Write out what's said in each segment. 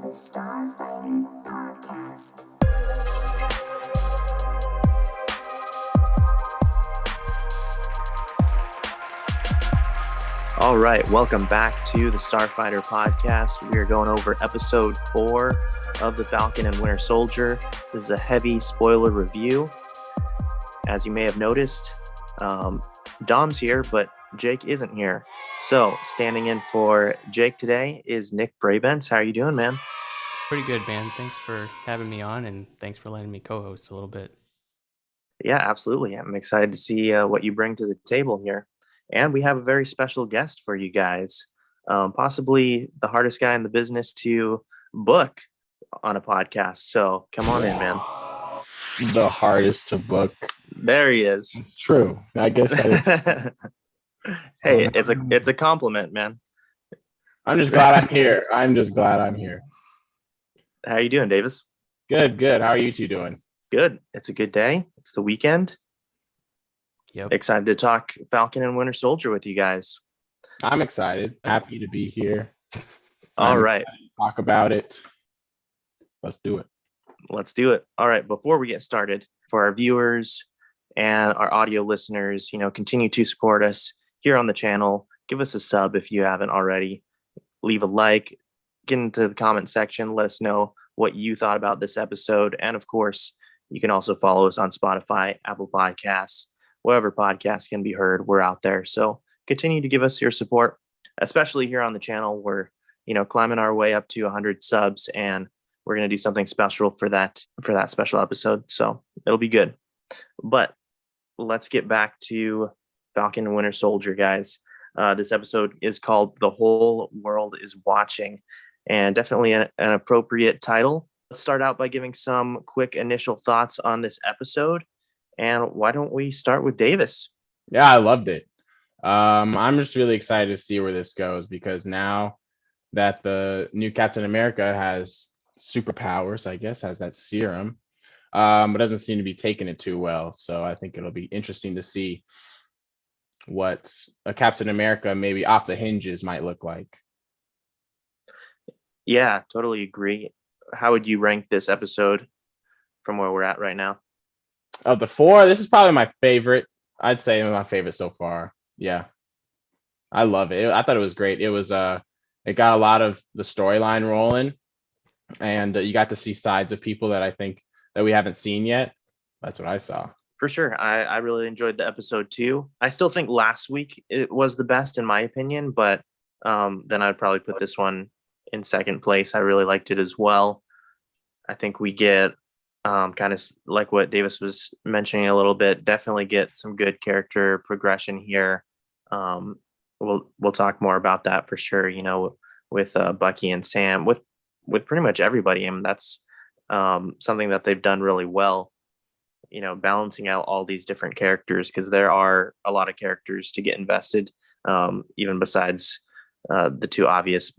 the Starfighter Podcast. All right, welcome back to the Starfighter Podcast. We are going over episode 4 of the Falcon and Winter Soldier. This is a heavy spoiler review. As you may have noticed, Dom's here, but Jake isn't here. So, standing in for Jake today is Nick Brabents. How are you doing, man? Pretty good, man. Thanks for having me on, and thanks for letting me co-host a little bit. Yeah, absolutely. I'm excited to see what you bring to the table here. And we have a very special guest for you guys, possibly the hardest guy in the business to book on a podcast. So come on in, man. The hardest to book. There he is. It's true. I guess. Hey, it's a compliment, man. I'm just glad I'm here. How you doing, Davis? Good. How are you two doing? Good. It's a good day. It's the weekend. Yep. Excited to talk Falcon and Winter Soldier with you guys. I'm excited. Happy to be here. All right. Talk about it. Let's do it. All right. Before we get started, for our viewers and our audio listeners, continue to support us here on the channel. Give us a sub if you haven't already. Leave a like. Get into the comment section. Let us know what you thought about this episode. And of course, you can also follow us on Spotify, Apple Podcasts, wherever podcasts can be heard. We're out there. So continue to give us your support, especially here on the channel. We're, climbing our way up to 100 subs, and we're going to do something special for that special episode. So it'll be good. But let's get back to Falcon and Winter Soldier, guys. This episode is called The Whole World is Watching, and definitely an appropriate title. Let's start out by giving some quick initial thoughts on this episode. And why don't we start with Davis? Yeah, I loved it. I'm just really excited to see where this goes, because now that the new Captain America has superpowers, I guess, has that serum, but doesn't seem to be taking it too well. So I think it'll be interesting to see what a Captain America maybe off the hinges might look like. Yeah, totally agree. How would you rank this episode from where we're at right now? Of the 4, this is probably my favorite. I'd say my favorite so far. Yeah, I love it. I thought it was great. It was it got a lot of the storyline rolling, and you got to see sides of people that I think that we haven't seen yet. That's what I saw. For sure. I really enjoyed the episode too. I still think last week it was the best in my opinion, but then I'd probably put this one in second place. I really liked it as well. I think we get kind of like what Davis was mentioning a little bit, definitely get some good character progression here. We'll talk more about that for sure, with Bucky and Sam, with pretty much everybody. I mean, that's something that they've done really well, balancing out all these different characters, because there are a lot of characters to get invested, even besides the two obvious,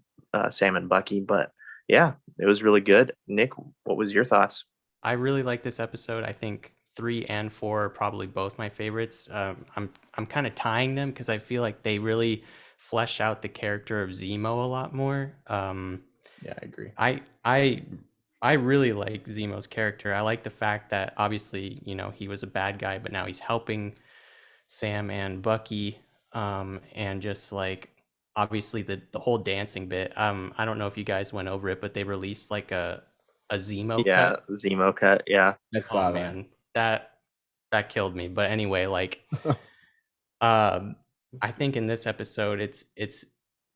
Sam and Bucky. But yeah, it was really good. Nick, what was your thoughts? I really like this episode. I think 3 and 4 are probably both my favorites. I'm kind of tying them because I feel like they really flesh out the character of Zemo a lot more. Yeah, I agree. I really like Zemo's character. I like the fact that obviously, he was a bad guy, but now he's helping Sam and Bucky, and just like obviously the whole dancing bit. I don't know if you guys went over it, but they released like a Zemo cut. Zemo cut. Yeah. I saw that. Man, that killed me. But anyway, like, I think in this episode, it's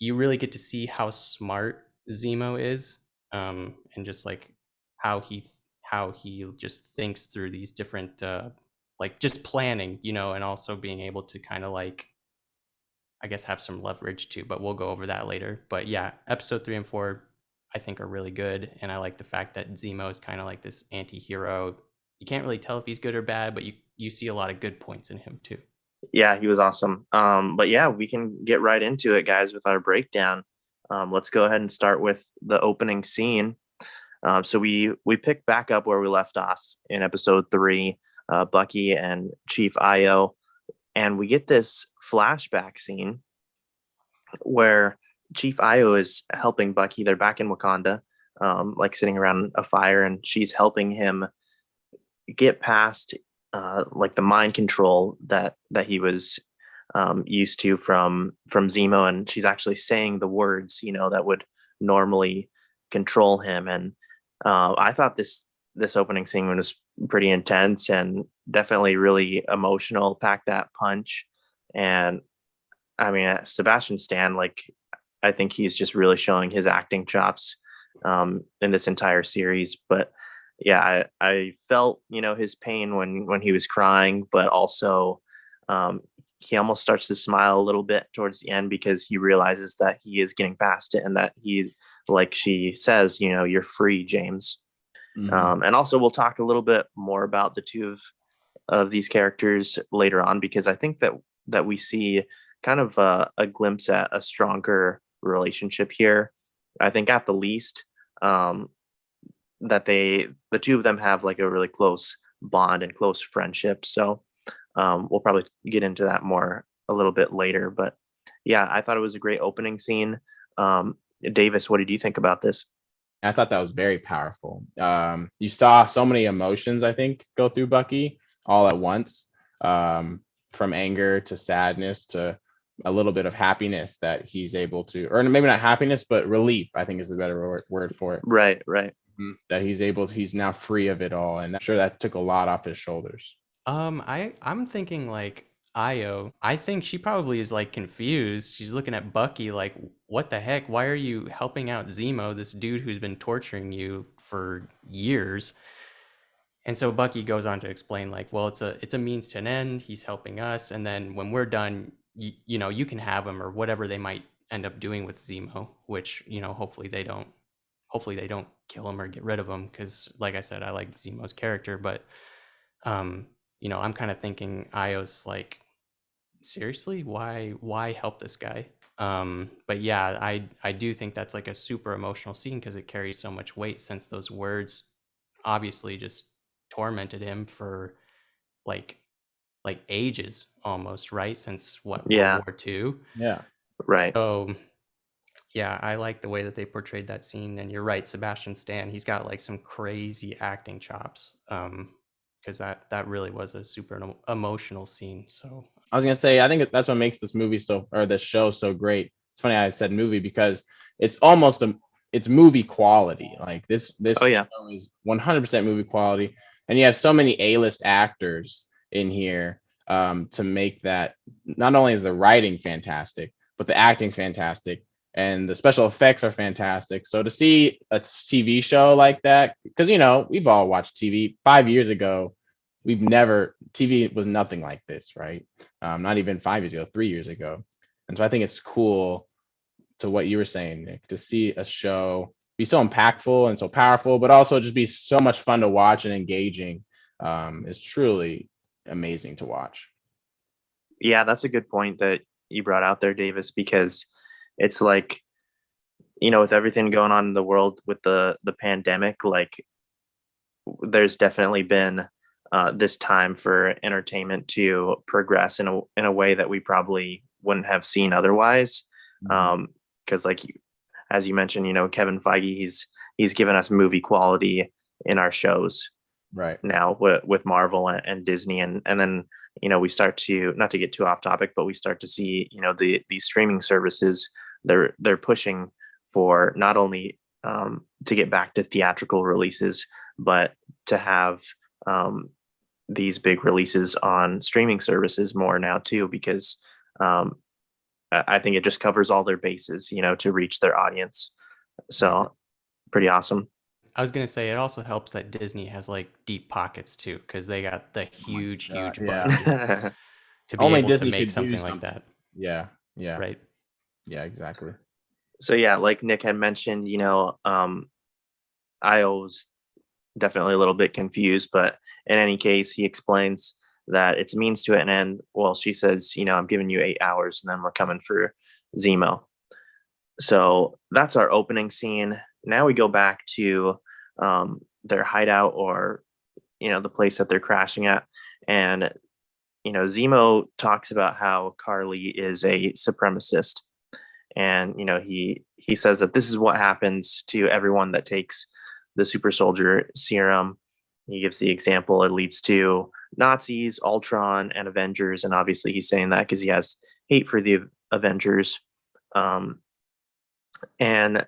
you really get to see how smart Zemo is, and just like how he just thinks through these different, like just planning, and also being able to kind of like, I guess, have some leverage too. But we'll go over that later. But yeah, episode 3 and 4. I think are really good, and I like the fact that Zemo is kind of like this anti-hero. You can't really tell if he's good or bad, but you see a lot of good points in him too. Yeah, he was awesome. But yeah, we can get right into it, guys, with our breakdown. Let's go ahead and start with the opening scene. So we pick back up where we left off in episode 3, Bucky and Chief Io, and we get this flashback scene where Chief Io is helping Bucky. They're back in Wakanda. like sitting around a fire, and she's helping him get past like the mind control that he was used to from Zemo, and she's actually saying the words, that would normally control him. And I thought this opening scene was pretty intense and definitely really emotional, packed that punch. And I mean, Sebastian Stan, like, I think he's just really showing his acting chops in this entire series. But yeah, I felt, his pain when he was crying, but also he almost starts to smile a little bit towards the end because he realizes that he is getting past it and that he, like she says, you're free, James. And also we'll talk a little bit more about the two of these characters later on, because I think that we see kind of a glimpse at a stronger relationship here. I think at the least that the two of them have like a really close bond and close friendship. So we'll probably get into that more a little bit later. But yeah, I thought it was a great opening scene. Davis, what did you think about this? I thought that was very powerful. You saw so many emotions, I think, go through Bucky all at once, from anger to sadness to a little bit of happiness that he's able to, or maybe not happiness, but relief, I think is the better word for it. Right. That he's now free of it all. And I'm sure that took a lot off his shoulders. I'm thinking like Io. I think she probably is like confused. She's looking at Bucky like, what the heck? Why are you helping out Zemo, this dude who's been torturing you for years? And so Bucky goes on to explain like, well, it's a means to an end. He's helping us, and then when we're done, you can have him, or whatever they might end up doing with Zemo, which hopefully they don't kill him or get rid of him, because like I said, I like Zemo's character. But I'm kind of thinking Io's like, seriously, why help this guy? But yeah, I do think that's like a super emotional scene because it carries so much weight, since those words obviously just tormented him for like ages almost, right? Since what, Yeah. World War II? Yeah. Right. So yeah, I like the way that they portrayed that scene. And you're right, Sebastian Stan, he's got like some crazy acting chops. Because that really was a super emotional scene. So I was gonna say, I think that's what makes this show so great. It's funny I said movie because it's almost it's movie quality. Like this Oh, yeah. show is 100% movie quality, and you have so many A-list actors in here to make that. Not only is the writing fantastic, but the acting's fantastic, and the special effects are fantastic. So to see a TV show like that, because we've all watched TV 5 years ago. TV was nothing like this, right? Not even 5 years ago, 3 years ago. And so I think it's cool, to what you were saying, Nick, to see a show be so impactful and so powerful, but also just be so much fun to watch and engaging. Is truly amazing to watch. Yeah, that's a good point that you brought out there, Davis, because it's like, with everything going on in the world with the pandemic, like there's definitely been this time for entertainment to progress in a way that we probably wouldn't have seen otherwise. Because as you mentioned, Kevin Feige, he's given us movie quality in our shows right now with Marvel and Disney, and then we start to, not to get too off topic, but we start to see these streaming services, they're pushing for not only to get back to theatrical releases, but to have these big releases on streaming services more now too, because I think it just covers all their bases, to reach their audience. So pretty awesome. I was gonna say, it also helps that Disney has like deep pockets too, because they got the huge yeah. budget to be Only able Disney to make could do something like that. Yeah, Right. yeah, exactly. So yeah, like Nick had mentioned, I was definitely a little bit confused, but in any case, he explains that it's a means to an end. Well, she says, I'm giving you 8 hours and then we're coming for Zemo. So that's our opening scene. Now we go back to their hideout, or, the place that they're crashing at. And, Zemo talks about how Carly is a supremacist. and he says that this is what happens to everyone that takes the super soldier serum. He gives the example it leads to Nazis, Ultron, and Avengers, and obviously he's saying that because he has hate for the Avengers. um and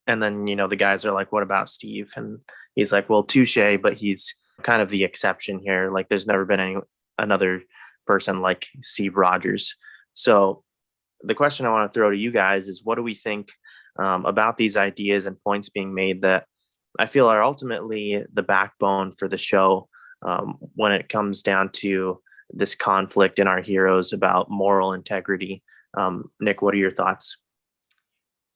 and then the guys are like, what about Steve? And he's like, well, touche, but he's kind of the exception here. Like, there's never been another person like Steve Rogers. So the question I want to throw to you guys is, what do we think about these ideas and points being made that I feel are ultimately the backbone for the show, when it comes down to this conflict in our heroes about moral integrity? Nick, what are your thoughts?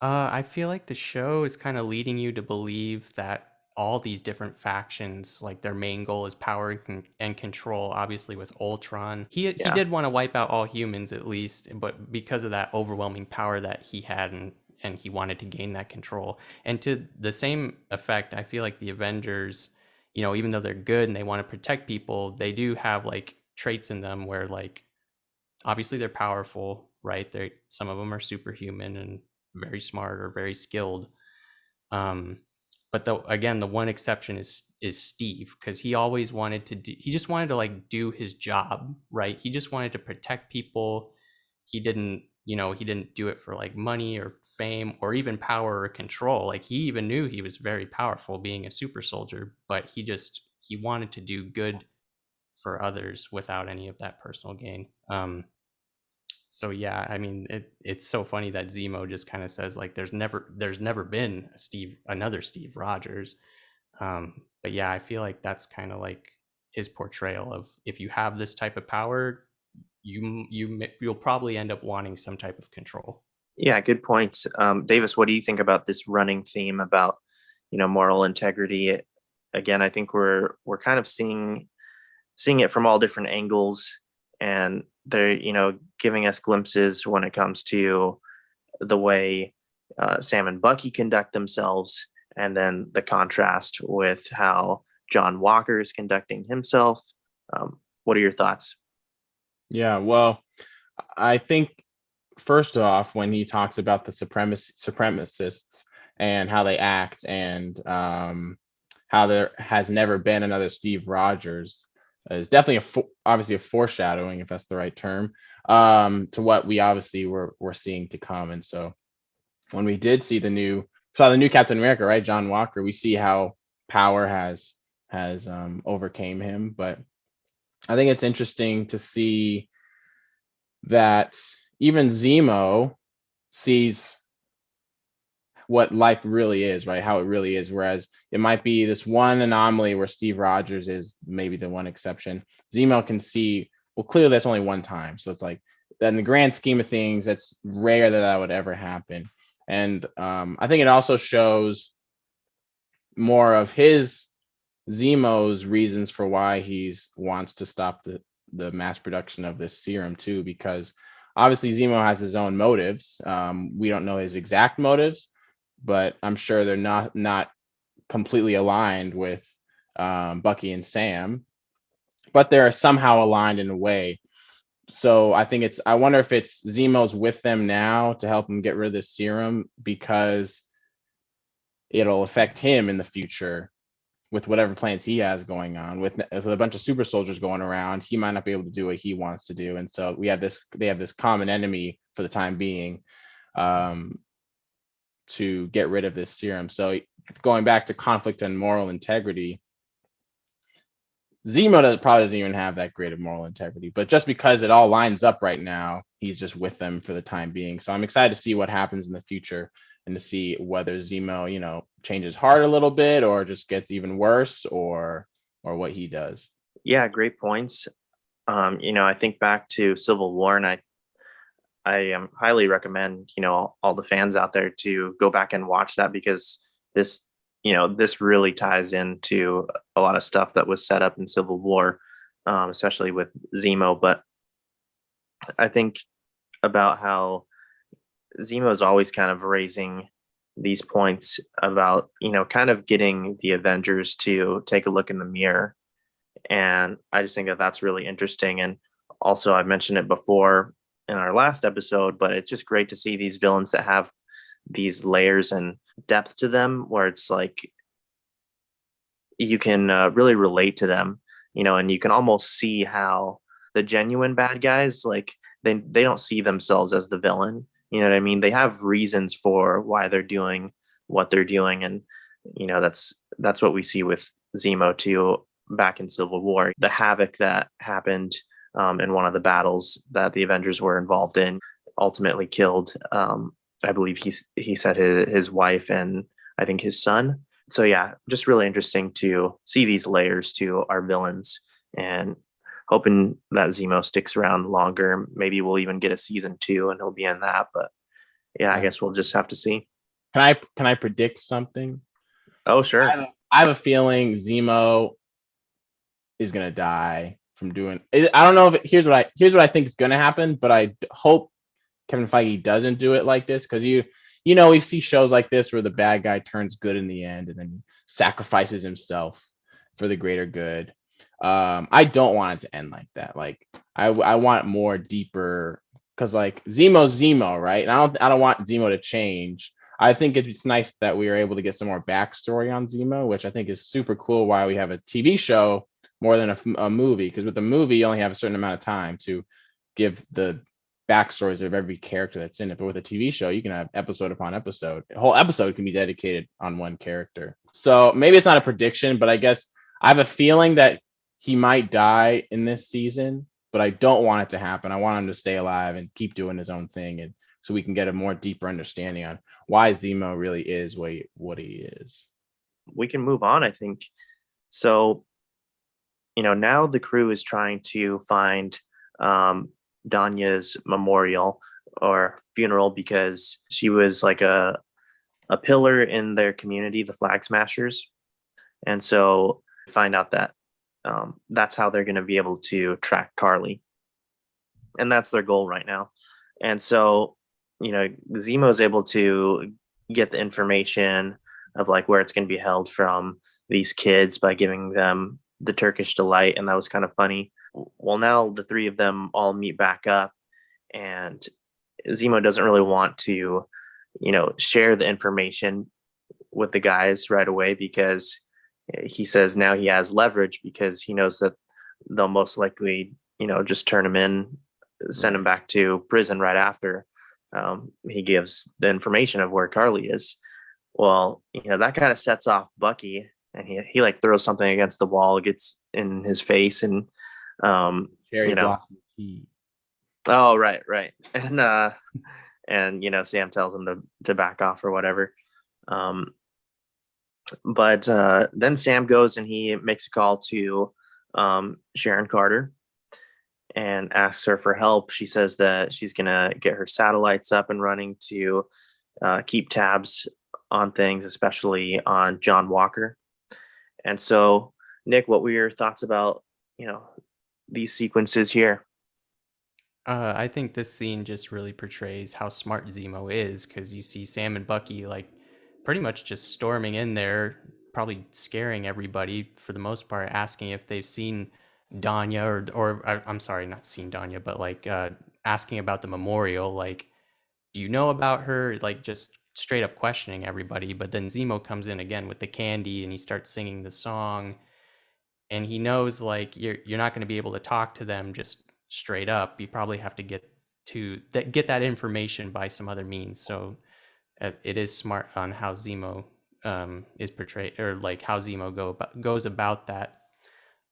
I feel like the show is kind of leading you to believe that all these different factions, like their main goal is power and control. Obviously, with Ultron, he Yeah. did want to wipe out all humans at least, but because of that overwhelming power that he had, and he wanted to gain that control. And to the same effect, I feel like the Avengers, even though they're good and they want to protect people, they do have like traits in them where, like, obviously they're powerful, right? Some of them are superhuman and very smart or very skilled. But again, the one exception is Steve, because he always wanted to he just wanted to like do his job, right? He just wanted to protect people. He didn't do it for like money or fame or even power or control. Like, he even knew he was very powerful being a super soldier, but he wanted to do good for others without any of that personal gain. So yeah, I mean, it's so funny that Zemo just kind of says like, there's never been another Steve Rogers. But yeah, I feel like that's kind of like his portrayal of, if you have this type of power, you'll probably end up wanting some type of control. Yeah, good points. Davis, what do you think about this running theme about moral integrity? Again, I think we're kind of seeing it from all different angles, and they're giving us glimpses when it comes to the way Sam and Bucky conduct themselves, and then the contrast with how John Walker is conducting himself. What are your thoughts? Yeah, well, I think first off, when he talks about the supremacists and how they act, and how there has never been another Steve Rogers, is definitely obviously a foreshadowing, if that's the right term, to what we obviously were seeing to come. And so when we did see the new Captain America, right, John Walker, we see how power has overcame him. But I think it's interesting to see that even Zemo sees what life really is, right? How it really is. Whereas it might be this one anomaly where Steve Rogers is maybe the one exception. Zemo can see, well, clearly that's only one time. So it's like, in the grand scheme of things, that's rare that would ever happen. And I think it also shows more of Zemo's reasons for why he wants to stop the mass production of this serum too, because obviously Zemo has his own motives. We don't know his exact motives, but I'm sure they're not completely aligned with Bucky and Sam, but they're somehow aligned in a way. So I wonder if it's Zemo's with them now to help him get rid of this serum, because it'll affect him in the future with whatever plans he has going on. With a bunch of super soldiers going around, he might not be able to do what he wants to do. And so they have this common enemy for the time being, to get rid of this serum. So going back to conflict and moral integrity, Zemo probably doesn't even have that great of moral integrity, but just because it all lines up right now, he's just with them for the time being. So I'm excited to see what happens in the future, and to see whether Zemo, changes heart a little bit, or just gets even worse, or what he does. Yeah, great points. I think back to Civil War, and I highly recommend all the fans out there to go back and watch that, because this really ties into a lot of stuff that was set up in Civil War, especially with Zemo. But I think about how Zemo is always kind of raising these points about kind of getting the Avengers to take a look in the mirror, and I just think that that's really interesting. And also, I've mentioned it before in our last episode, but it's just great to see these villains that have these layers and depth to them, where it's like you can really relate to them, and you can almost see how the genuine bad guys, like they don't see themselves as the villain. You know what I mean? They have reasons for why they're doing what they're doing, and that's what we see with Zemo too back in Civil War. The havoc that happened in one of the battles that the Avengers were involved in ultimately killed, I believe he said his wife and I think his son. So yeah, just really interesting to see these layers to our villains, and hoping that Zemo sticks around longer. Maybe we'll even get a season 2 and he'll be in that. But yeah, I guess we'll just have to see. Can I predict something? Oh, sure. I have a feeling Zemo is gonna die from doing. I don't know if here's what I think is gonna happen, but I hope Kevin Feige doesn't do it like this, because we see shows like this where the bad guy turns good in the end and then sacrifices himself for the greater good. I don't want it to end like that. Like I want more deeper, because like Zemo's Zemo, right? And I don't want Zemo to change. I think it's nice that we are able to get some more backstory on Zemo, which I think is super cool. Why we have a TV show more than a movie, because with the movie you only have a certain amount of time to give the backstories of every character that's in it. But with a TV show, you can have episode upon episode. A whole episode can be dedicated on one character. So maybe it's not a prediction, but I guess I have a feeling that he might die in this season, but I don't want it to happen. I want him to stay alive and keep doing his own thing, and so we can get a more deeper understanding on why Zemo really is what he is. We can move on, I think. So, now the crew is trying to find Danya's memorial or funeral, because she was like a pillar in their community, the Flag Smashers. And so find out that that's how they're going to be able to track Carly. And that's their goal right now. And so, Zemo is able to get the information of like where it's going to be held from these kids by giving them the Turkish delight. And that was kind of funny. Well, now the three of them all meet back up, and Zemo doesn't really want to, share the information with the guys right away, because he says now he has leverage, because he knows that they'll most likely, just turn him in, send him back to prison right after he gives the information of where Carly is. Well, that kind of sets off Bucky, and he like throws something against the wall, gets in his face, and Cherry blossom tea. Oh, right. And Sam tells him to back off or whatever. But then Sam goes and he makes a call to Sharon Carter and asks her for help. She says that she's gonna get her satellites up and running to keep tabs on things, especially on John Walker. And so, Nick, what were your thoughts about these sequences here? I think this scene just really portrays how smart Zemo is, because you see Sam and Bucky like pretty much just storming in there, probably scaring everybody for the most part, asking if they've seen Danya, I'm sorry, not seen Danya, but like asking about the memorial, like, do you know about her? Like just straight up questioning everybody. But then Zemo comes in again with the candy and he starts singing the song, and he knows like you're not going to be able to talk to them just straight up. You probably have to get that information by some other means. So it is smart on how Zemo is portrayed, or like how Zemo goes about that.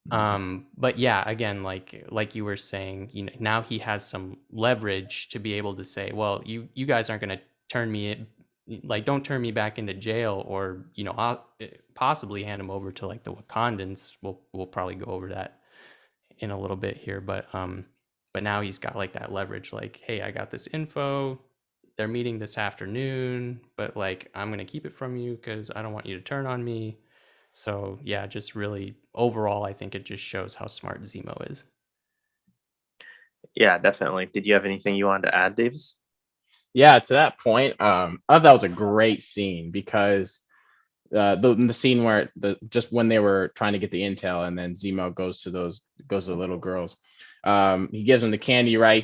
But yeah, again, like you were saying, now he has some leverage to be able to say, well, you guys aren't going to turn me in, like, don't turn me back into jail, or I'll possibly hand him over to like the Wakandans. We'll probably go over that in a little bit here, but now he's got like that leverage, like, hey, I got this info, they're meeting this afternoon, but like I'm gonna keep it from you because I don't want you to turn on me. So yeah, just really overall, I think it just shows how smart Zemo is. Yeah, definitely. Did you have anything you wanted to add, Davis? Yeah, to that point, I thought that was a great scene, because the scene where just when they were trying to get the intel, and then Zemo goes to the little girls, he gives them the candy, right?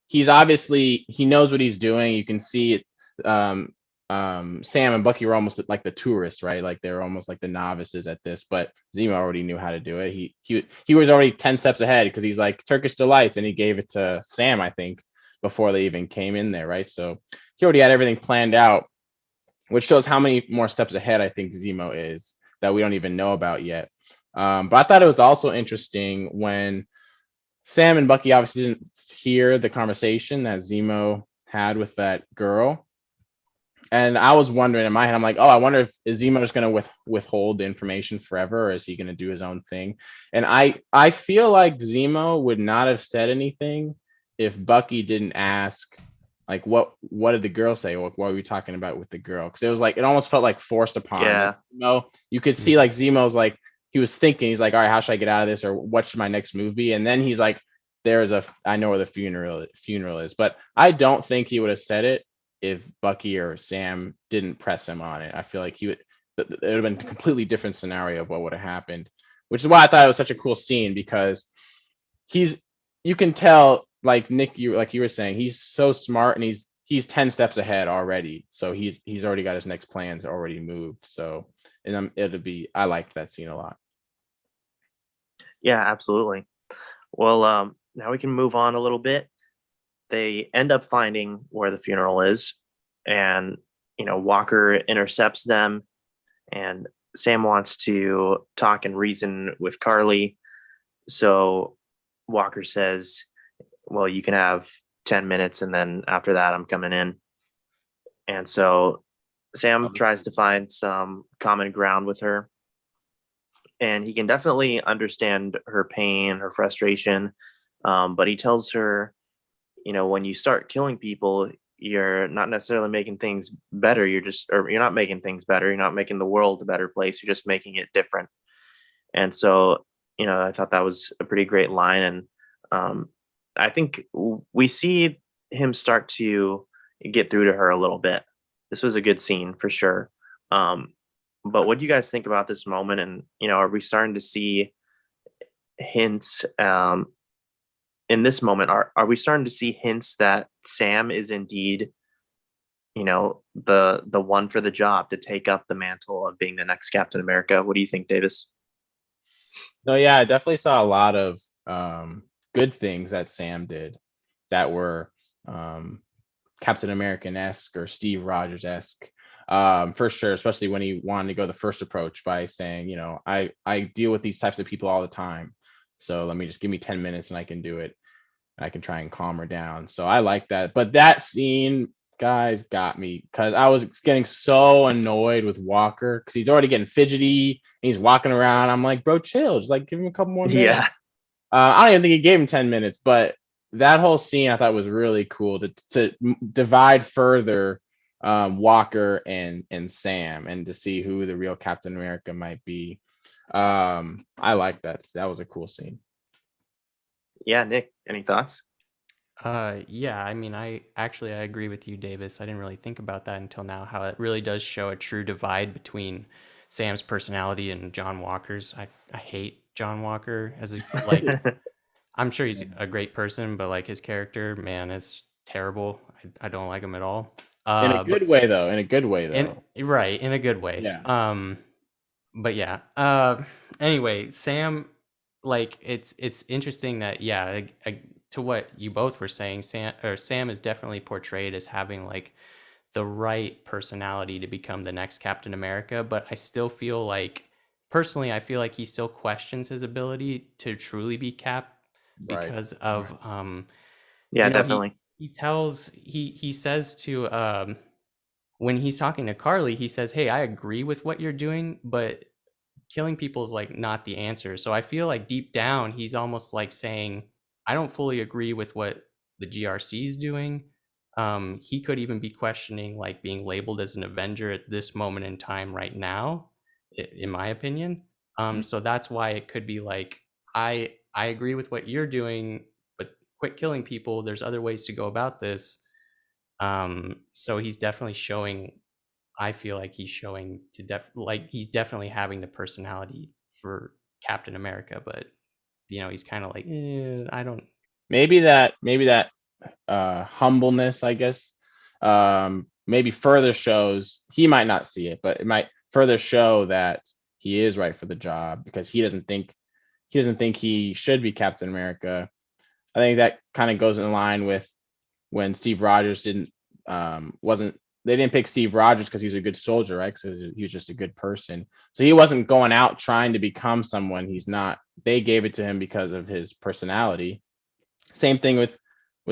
he's obviously, he knows what he's doing. You can see it. Sam and Bucky were almost like the tourists, right? Like they're almost like the novices at this, but Zemo already knew how to do it. He was already 10 steps ahead because he's like Turkish delights, and he gave it to Sam, I think, before they even came in there, right? So he already had everything planned out, which shows how many more steps ahead I think Zemo is that we don't even know about yet. But I thought it was also interesting when Sam and Bucky obviously didn't hear the conversation that Zemo had with that girl. And I was wondering in my head, I'm like, oh, I wonder if is Zemo just going to withhold the information forever, or is he going to do his own thing? And I feel like Zemo would not have said anything if Bucky didn't ask, like, what did the girl say? What were we talking about with the girl? Because it was like, it almost felt like forced upon. Yeah. Like, you could see like Zemo's like, he was thinking, he's like, all right, how should I get out of this, or what should my next move be? And then he's like, I know where the funeral is. But I don't think he would have said it if Bucky or Sam didn't press him on it. I feel like it would have been a completely different scenario of what would have happened, which is why I thought it was such a cool scene, because you can tell, like Nick, you were saying, he's so smart, and he's 10 steps ahead already. So he's already got his next plans already moved. So, and I liked that scene a lot. Yeah, absolutely. Well, now we can move on a little bit. They end up finding where the funeral is, and Walker intercepts them, and Sam wants to talk and reason with Carly. So Walker says, well, you can have 10 minutes, and then after that I'm coming in. And so Sam tries to find some common ground with her, and he can definitely understand her pain, her frustration, but he tells her, when you start killing people, you're not necessarily making things better. You're not making things better. You're not making the world a better place. You're just making it different. And so, I thought that was a pretty great line. And I think we see him start to get through to her a little bit. This was a good scene for sure. But what do you guys think about this moment? And, are we starting to see hints, in this moment, are we starting to see hints that Sam is indeed, the one for the job to take up the mantle of being the next Captain America? What do you think, Davis? No, yeah, I definitely saw a lot of good things that Sam did that were Captain American-esque or Steve Rogers-esque, for sure, especially when he wanted to go the first approach by saying, I deal with these types of people all the time. So give me 10 minutes and I can do it. I can try and calm her down. So I like that. But that scene, guys, got me, because I was getting so annoyed with Walker, because he's already getting fidgety and he's walking around. I'm like, bro, chill. Just like give him a couple more minutes. Yeah. I don't even think he gave him 10 minutes, but that whole scene I thought was really cool to divide further Walker and Sam, and to see who the real Captain America might be. I like that. That was a cool scene. Yeah, Nick, any thoughts? Yeah, I mean, I agree with you, Davis. I didn't really think about that until now, how it really does show a true divide between Sam's personality and John Walker's. I hate John Walker as a I'm sure he's a great person, but like his character, man, is terrible. I don't like him at all. In a good way, though. In a good way, though. Right, in a good way. Yeah. But yeah. Anyway, Sam, like it's interesting that to what you both were saying, Sam is definitely portrayed as having like the right personality to become the next Captain America, but I still feel like, personally, I feel like he still questions his ability to truly be Cap, because of yeah, definitely. He says to when he's talking to Carly, he says, hey, I agree with what you're doing, but killing people is like not the answer. So I feel like deep down he's almost like saying, I don't fully agree with what the GRC is doing. He could even be questioning like being labeled as an Avenger at this moment in time right now, in my opinion. So that's why it could be like, I agree with what you're doing, but quit killing people. There's other ways to go about this. So he's definitely showing, I feel like he's showing he's definitely having the personality for Captain America, but he's kind of like, I don't. Maybe that humbleness, I guess, maybe further shows he might not see it, but it might further show that he is right for the job because he doesn't think he should be Captain America. I think that kind of goes in line with when Steve Rogers wasn't they didn't pick Steve Rogers because he was a good soldier, right? Because he was just a good person. So he wasn't going out trying to become someone he's not. They gave it to him because of his personality. Same thing with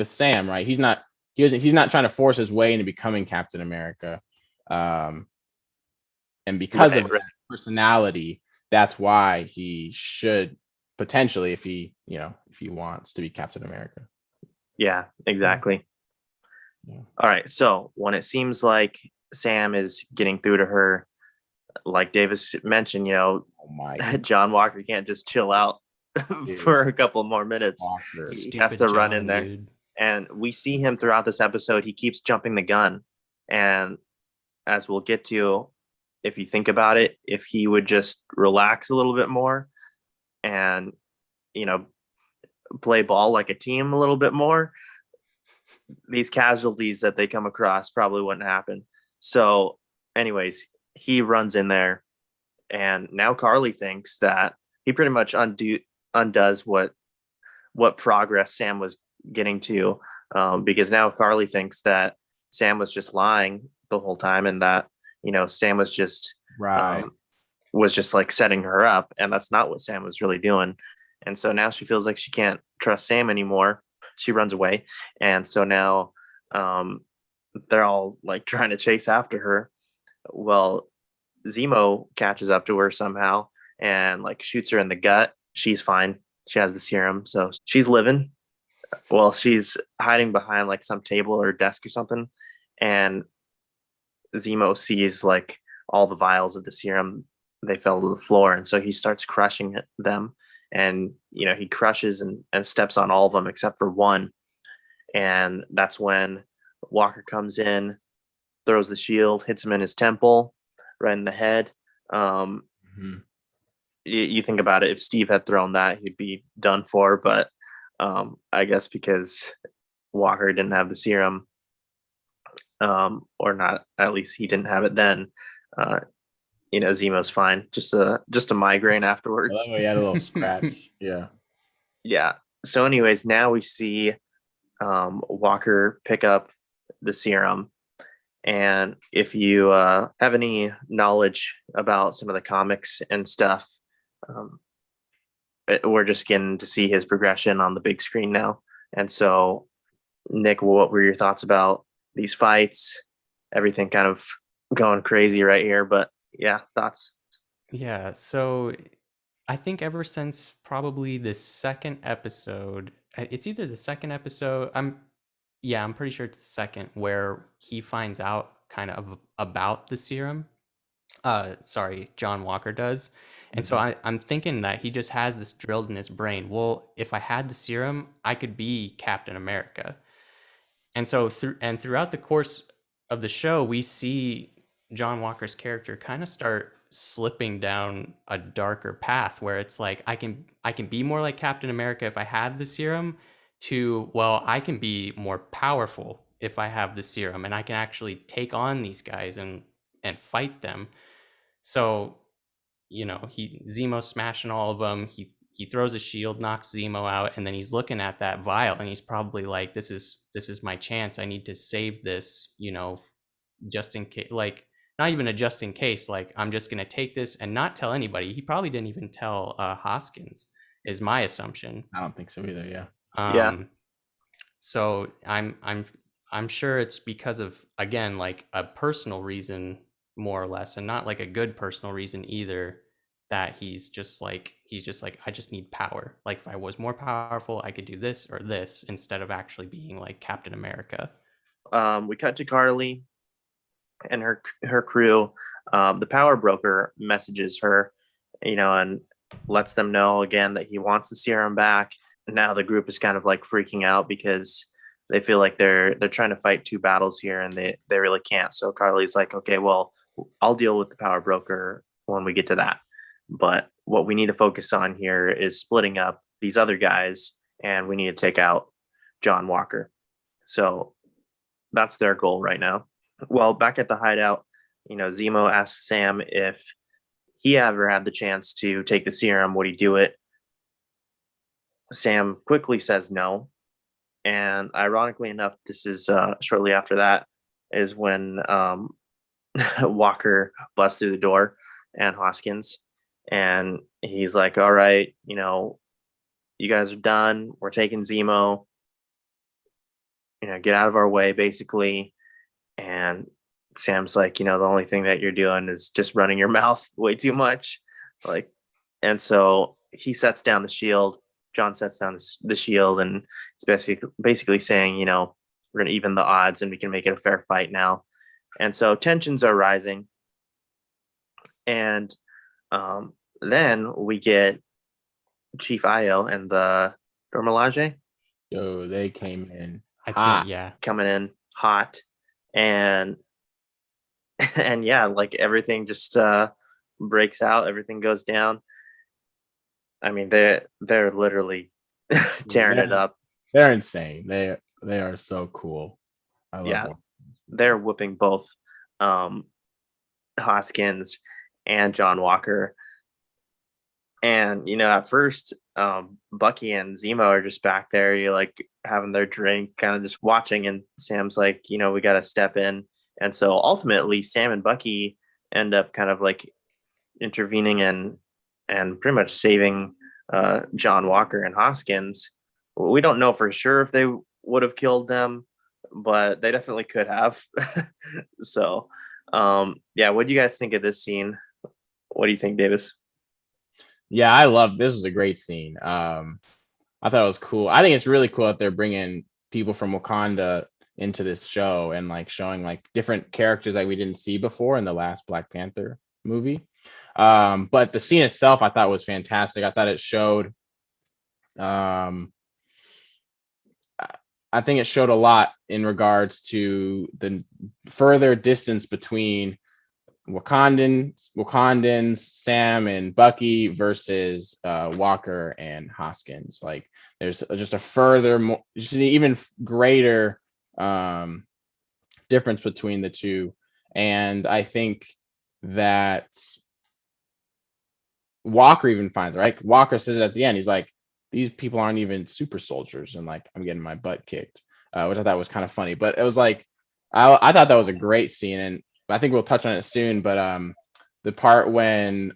Sam, right? He's not trying to force his way into becoming Captain America. And because of that personality, that's why he should potentially, if he wants to be Captain America. Yeah, exactly. Yeah. All right. So when it seems like Sam is getting through to her, like Davis mentioned, Oh my John Walker can't just chill out for a couple more minutes. Walker. He Stupid has to run in John, there. dude. And we see him throughout this episode. He keeps jumping the gun. And as we'll get to, if you think about it, if he would just relax a little bit more and, play ball like a team a little bit more, these casualties that they come across probably wouldn't happen. So anyways, he runs in there, and now Carly thinks that he pretty much undoes what progress Sam was getting to, because now Carly thinks that Sam was just lying the whole time, and that Sam was just Right. like setting her up, and that's not what Sam was really doing. And so now she feels like she can't trust Sam anymore. She runs away, and so now they're all like trying to chase after her. Well, Zemo catches up to her somehow and like shoots her in the gut. She's fine. She has the serum, so she's living. Well, she's hiding behind like some table or desk or something, and Zemo sees like all the vials of the serum. They fell to the floor, and so he starts crushing them. And he crushes and steps on all of them except for one. And that's when Walker comes in, throws the shield, hits him in his temple, right in the head. Mhm. You think about it, if Steve had thrown that, he'd be done for. But I guess because Walker didn't have the serum, or not, at least he didn't have it then. Zemo's fine. Just a migraine afterwards. Oh, he had a little scratch. Yeah. Yeah. So anyways, now we see Walker pick up the serum. And if you have any knowledge about some of the comics and stuff, we're just getting to see his progression on the big screen now. And so, Nick, what were your thoughts about these fights? Everything kind of going crazy right here, but yeah, thoughts? Yeah, so I think ever since probably the second episode, it's either the second episode, I'm pretty sure it's the second, where he finds out kind of about the serum. Sorry, John Walker does. And so I'm thinking that he just has this drilled in his brain. Well, if I had the serum, I could be Captain America. And so throughout the course of the show, we see John Walker's character kind of start slipping down a darker path where it's like I can be more like Captain America if I have the serum, to, well, I can be more powerful if I have the serum, and I can actually take on these guys and fight them. So Zemo's smashing all of them. He throws a shield, knocks Zemo out, and then he's looking at that vial, and he's probably like, this is my chance. I need to save this, just in case. Like, not even a just in case. Like, I'm just gonna take this and not tell anybody. He probably didn't even tell Hoskins, is my assumption. I don't think so either. Yeah. Yeah. So I'm sure it's because of, again, like a personal reason, more or less, and not like a good personal reason either, that he's just like I just need power. Like, if I was more powerful, I could do this or this, instead of actually being like Captain America. We cut to Carly and her crew. The power broker messages her, and lets them know again that he wants the serum back. Now the group is kind of like freaking out because they feel like they're trying to fight two battles here, and they really can't. So Carly's like, okay, well, I'll deal with the power broker when we get to that. But what we need to focus on here is splitting up these other guys, and we need to take out John Walker. So that's their goal right now. Well, back at the hideout, Zemo asks Sam if he ever had the chance to take the serum, would he do it? Sam quickly says no. And ironically enough, this is shortly after that is when Walker busts through the door and Hoskins. And he's like, all right, you guys are done. We're taking Zemo. Get out of our way, basically. And Sam's like, the only thing that you're doing is just running your mouth way too much. Like, and so he sets down the shield. John sets down the shield, and it's basically saying, we're going to even the odds and we can make it a fair fight now. And so tensions are rising. And then we get Chief Io and the Dormelage. Yo, they came in I hot. think, yeah. Coming in hot. And yeah, like everything just breaks out. Everything goes down. I mean, they're literally tearing it up. They're insane. They are so cool. I love them. They're whooping both Hoskins and John Walker. And at first, Bucky and Zemo are just back there, like having their drink, kind of just watching. And Sam's like, we got to step in. And so ultimately, Sam and Bucky end up kind of like intervening and pretty much saving John Walker and Hoskins. We don't know for sure if they would have killed them, but they definitely could have. So, what do you guys think of this scene? What do you think, Davis? Yeah, I love this. Was a great scene. I thought it was cool. I think it's really cool that they're bringing people from Wakanda into this show and like showing like different characters that we didn't see before in the last Black Panther movie. But the scene itself I thought was fantastic. I thought it showed I think it showed a lot in regards to the further distance between Wakandans, Sam and Bucky versus Walker and Hoskins. Like there's just a further, just an even greater difference between the two. And I think that Walker even finds, right? Walker says it at the end. He's like, these people aren't even super soldiers, and like I'm getting my butt kicked, which I thought was kind of funny. But it was like I thought that was a great scene, and I think we'll touch on it soon. But the part when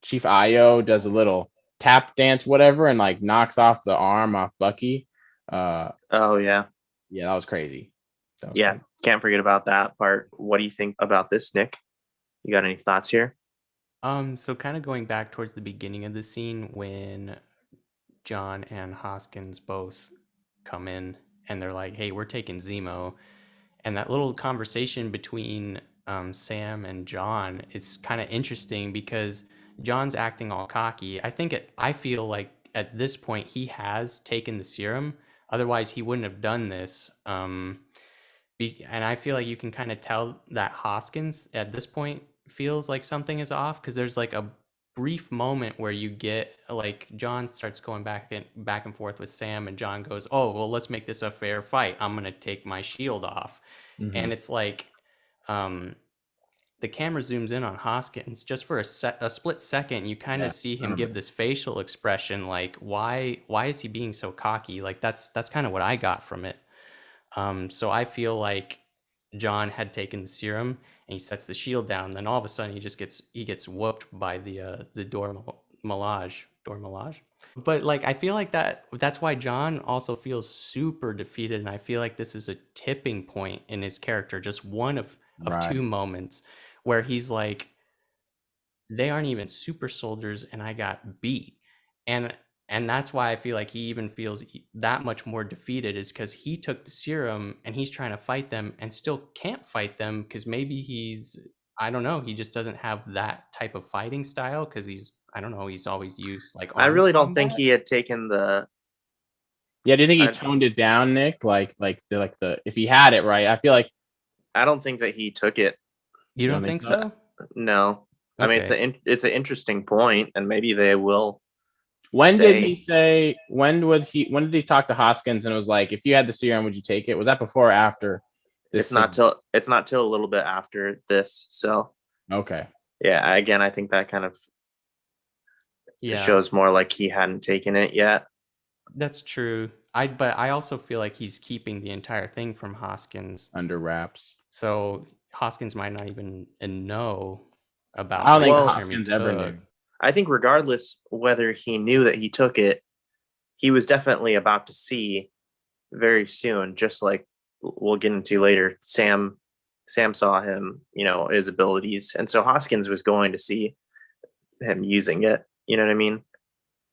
Chief Io does a little tap dance, whatever, and like knocks off the arm off Bucky. Oh yeah, that was crazy. Crazy. Can't forget about that part. What do you think about this, Nick? You got any thoughts here? So kind of going back towards the beginning of the scene when John and Hoskins both come in and they're like, hey, we're taking Zemo. And that little conversation between Sam and John is kind of interesting because John's acting all cocky. I feel like at this point he has taken the serum. Otherwise, he wouldn't have done this. And I feel like you can kind of tell that Hoskins at this point feels like something is off because there's like a brief moment where you get like John starts going back and forth with Sam, and John goes, oh, well, let's make this a fair fight. I'm going to take my shield off. Mm-hmm. And it's like the camera zooms in on Hoskins just for a split second. You kind of see him give this facial expression like, why is he being so cocky? Like that's kind of what I got from it. So I feel like John had taken the serum and he sets the shield down. Then all of a sudden he gets whooped by the Dormelage. But like I feel like that's why John also feels super defeated, and I feel like this is a tipping point in his character, just one of two moments where he's like, they aren't even super soldiers and I got beat. And that's why I feel like he even feels that much more defeated, is because he took the serum and he's trying to fight them and still can't fight them because maybe I don't know, he just doesn't have that type of fighting style because he's always used like I really don't think he had taken the. Yeah, do you think he toned it down, Nick? Like if he had it right, I feel like. I don't think that he took it. You don't think so? No. Okay. I mean, it's an interesting point, and maybe they will When did he say? When did he talk to Hoskins and it was like, if you had the serum, would you take it? Was that before or after? It's not till a little bit after this. So Okay. yeah, again, I think that kind of shows more like he hadn't taken it yet. That's true. But I also feel like he's keeping the entire thing from Hoskins under wraps. So Hoskins might not even know about. I don't think Hoskins ever knew. I think regardless whether he knew that he took it, he was definitely about to see very soon. Just like we'll get into later, Sam saw him, his abilities, and so Hoskins was going to see him using it. You know what I mean?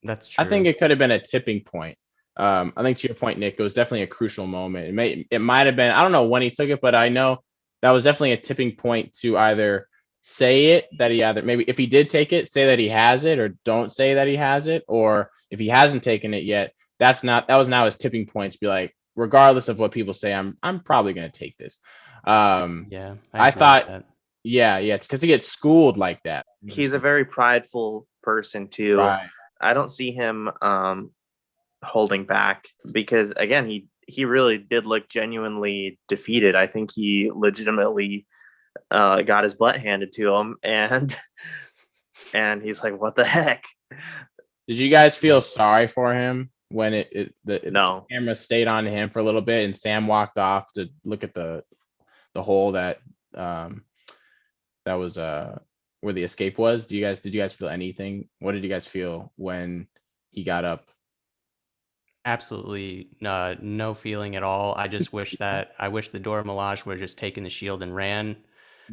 That's true. I think it could have been a tipping point. I think to your point, Nick, it was definitely a crucial moment. It might have been. I don't know when he took it, but I know that was definitely a tipping point to either say it that he maybe if he did take it, say that he has it, or don't say that he has it, or if he hasn't taken it yet, that was now his tipping point to be like, regardless of what people say, I'm probably gonna take this. Yeah, I thought, yeah, because he gets schooled like that. He's a very prideful person too. Right. I don't see him holding back because again, he really did look genuinely defeated. I think he legitimately got his butt handed to him, and he's like, "What the heck?" Did you guys feel sorry for him when the camera stayed on him for a little bit and Sam walked off to look at the hole that was where the escape was? Did you guys feel anything? What did you guys feel when he got up? Absolutely no feeling at all. I just wish the Dora Milaje would have just taken the shield and ran.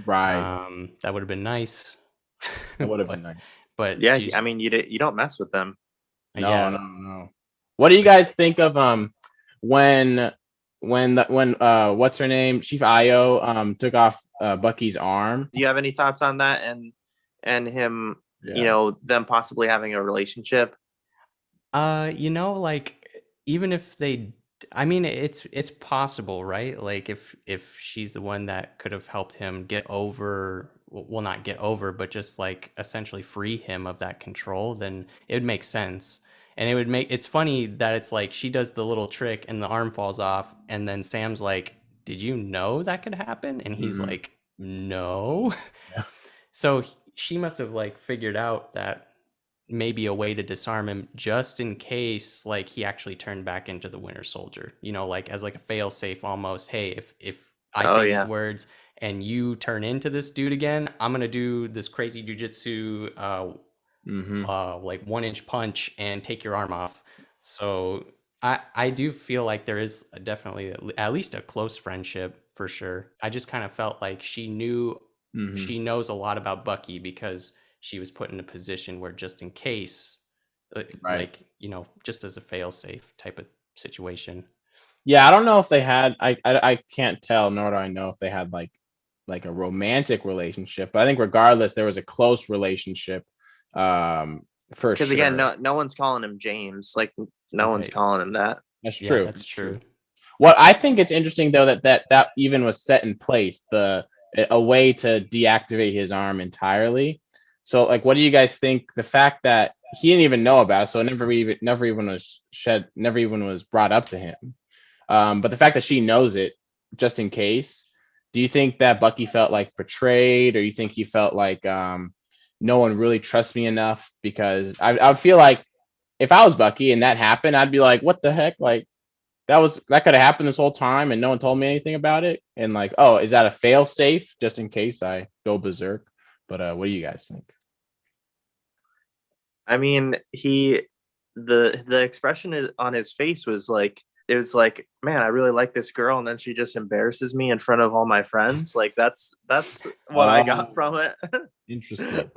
Right. That would have been nice. That would have been nice. But yeah, I mean, you don't mess with them. No. What do you guys think of when what's her name, Chief Io took off Bucky's arm? Do you have any thoughts on that and him, them possibly having a relationship? Like even if I mean, it's possible, right? Like if she's the one that could have helped him get over, well, not get over, but just like essentially free him of that control, then it would make sense. And it's funny that it's like she does the little trick and the arm falls off, and then Sam's like, "Did you know that could happen?" And he's like, "No." Yeah. So she must have like figured out that maybe a way to disarm him just in case like he actually turned back into the Winter Soldier, like as like a fail safe almost. Hey, if I say these words and you turn into this dude again, I'm gonna do this crazy jujitsu like 1-inch punch and take your arm off. So I do feel like there is definitely at least a close friendship for sure. I just kind of felt like she knows a lot about Bucky because she was put in a position where just in case, like, just as a fail safe type of situation. Yeah, I don't know if they had, I can't tell, nor do I know if they had like a romantic relationship, but I think regardless, there was a close relationship. For sure. Because again, no one's calling him James. Like no one's calling him that. That's true. Yeah, that's true. What I think it's interesting though that even was set in place, a way to deactivate his arm entirely. So like, what do you guys think? The fact that he didn't even know about it, so it never even was brought up to him. But the fact that she knows it just in case, do you think that Bucky felt like betrayed, or you think he felt like no one really trusts me enough? Because I would feel like if I was Bucky and that happened, I'd be like, what the heck? Like that could have happened this whole time and no one told me anything about it. And like, oh, is that a fail safe just in case I go berserk? But what do you guys think? I mean, the expression on his face was like, it was like, man, I really like this girl, and then she just embarrasses me in front of all my friends. Like that's what I got from it. Interesting.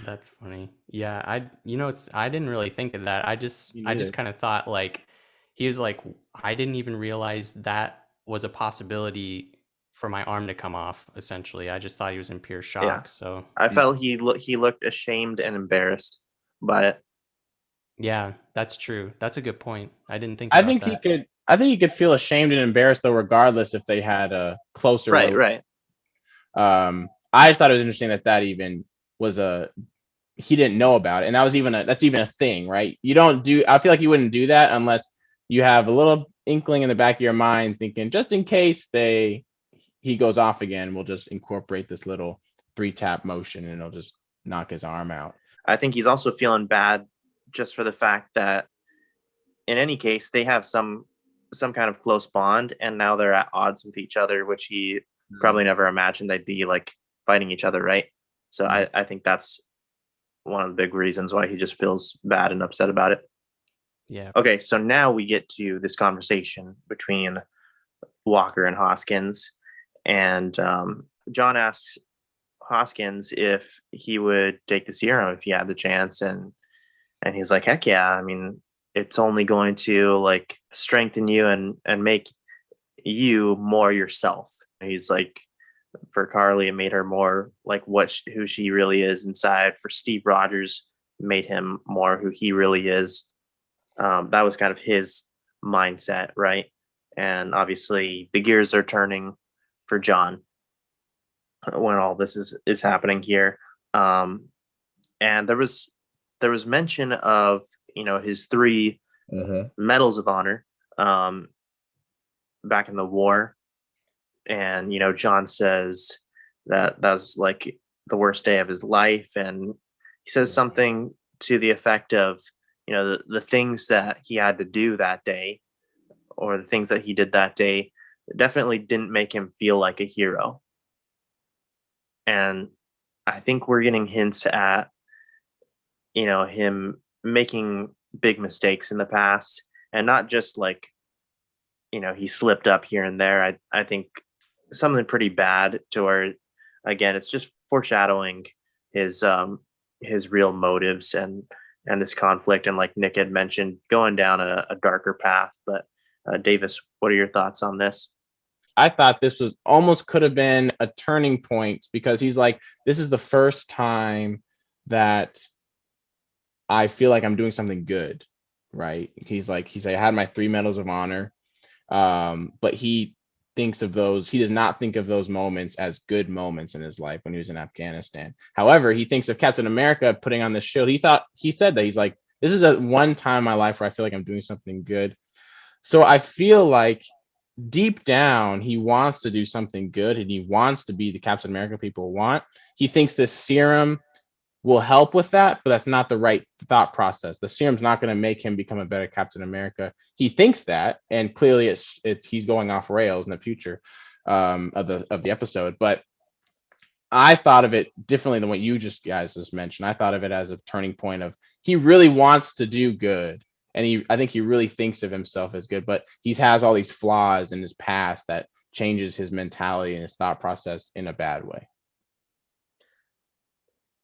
That's funny. Yeah, I didn't really think of that. I just kind of thought like he was like, I didn't even realize that was a possibility for my arm to come off. Essentially, I just thought he was in pure shock. Yeah. So I felt he looked ashamed and embarrassed by it. Yeah, that's true. That's a good point. I didn't think. I think he could feel ashamed and embarrassed though, regardless if they had a closer. Right. I just thought it was interesting that even was a he didn't know about it, and that's even a thing, right? I feel like you wouldn't do that unless you have a little inkling in the back of your mind thinking, just in case he goes off again, we'll just incorporate this little 3-tap motion and it'll just knock his arm out. I think he's also feeling bad just for the fact that in any case they have some kind of close bond, and now they're at odds with each other, which he probably never imagined they'd be like fighting each other, right? So I think that's one of the big reasons why he just feels bad and upset about it. Yeah. Okay, so now we get to this conversation between Walker and Hoskins, and John asks Hoskins if he would take the serum if he had the chance, and he's like, heck yeah, I mean, it's only going to like strengthen you and make you more yourself. He's like, for Carly, it made her more like who she really is inside. For Steve Rogers, made him more who he really is. That was kind of his mindset, right? And obviously, the gears are turning for John when all this is happening here. And there was mention of his 3 medals of honor back in the war, and John says that was like the worst day of his life, and he says something to the effect of the things that he had to do that day, or the things that he did that day, definitely didn't make him feel like a hero. And I think we're getting hints at him making big mistakes in the past, and not just like he slipped up here and there. I think something pretty bad, to where again it's just foreshadowing his real motives and this conflict, and like Nick had mentioned, going down a darker path. But Davis, what are your thoughts on this? I thought this was almost could have been a turning point, because he's like, this is the first time that I feel like I'm doing something good, right? He's like, I had my 3 medals of honor, but he does not think of those moments as good moments in his life when he was in Afghanistan. However, he thinks of Captain America putting on this shield. He said that he's like, this is a one time in my life where I feel like I'm doing something good. So I feel like deep down, he wants to do something good, and he wants to be the Captain America people want. He thinks this serum will help with that, but that's not the right thought process. The serum's not going to make him become a better Captain America. He thinks that, and clearly he's going off rails in the future of the episode. But I thought of it differently than what you guys just mentioned. I thought of it as a turning point of, he really wants to do good, and I think he really thinks of himself as good, but he has all these flaws in his past that changes his mentality and his thought process in a bad way.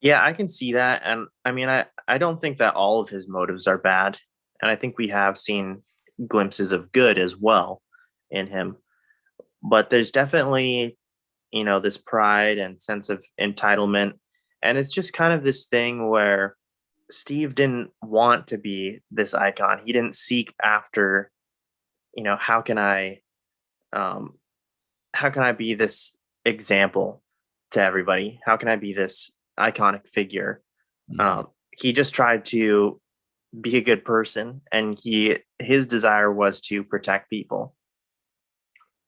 Yeah, I can see that. And I mean, I don't think that all of his motives are bad. And I think we have seen glimpses of good as well in him. But there's definitely, this pride and sense of entitlement. And it's just kind of this thing where Steve didn't want to be this icon. He didn't seek after, how can I be this example to everybody? How can I be this iconic figure? He just tried to be a good person, and his desire was to protect people.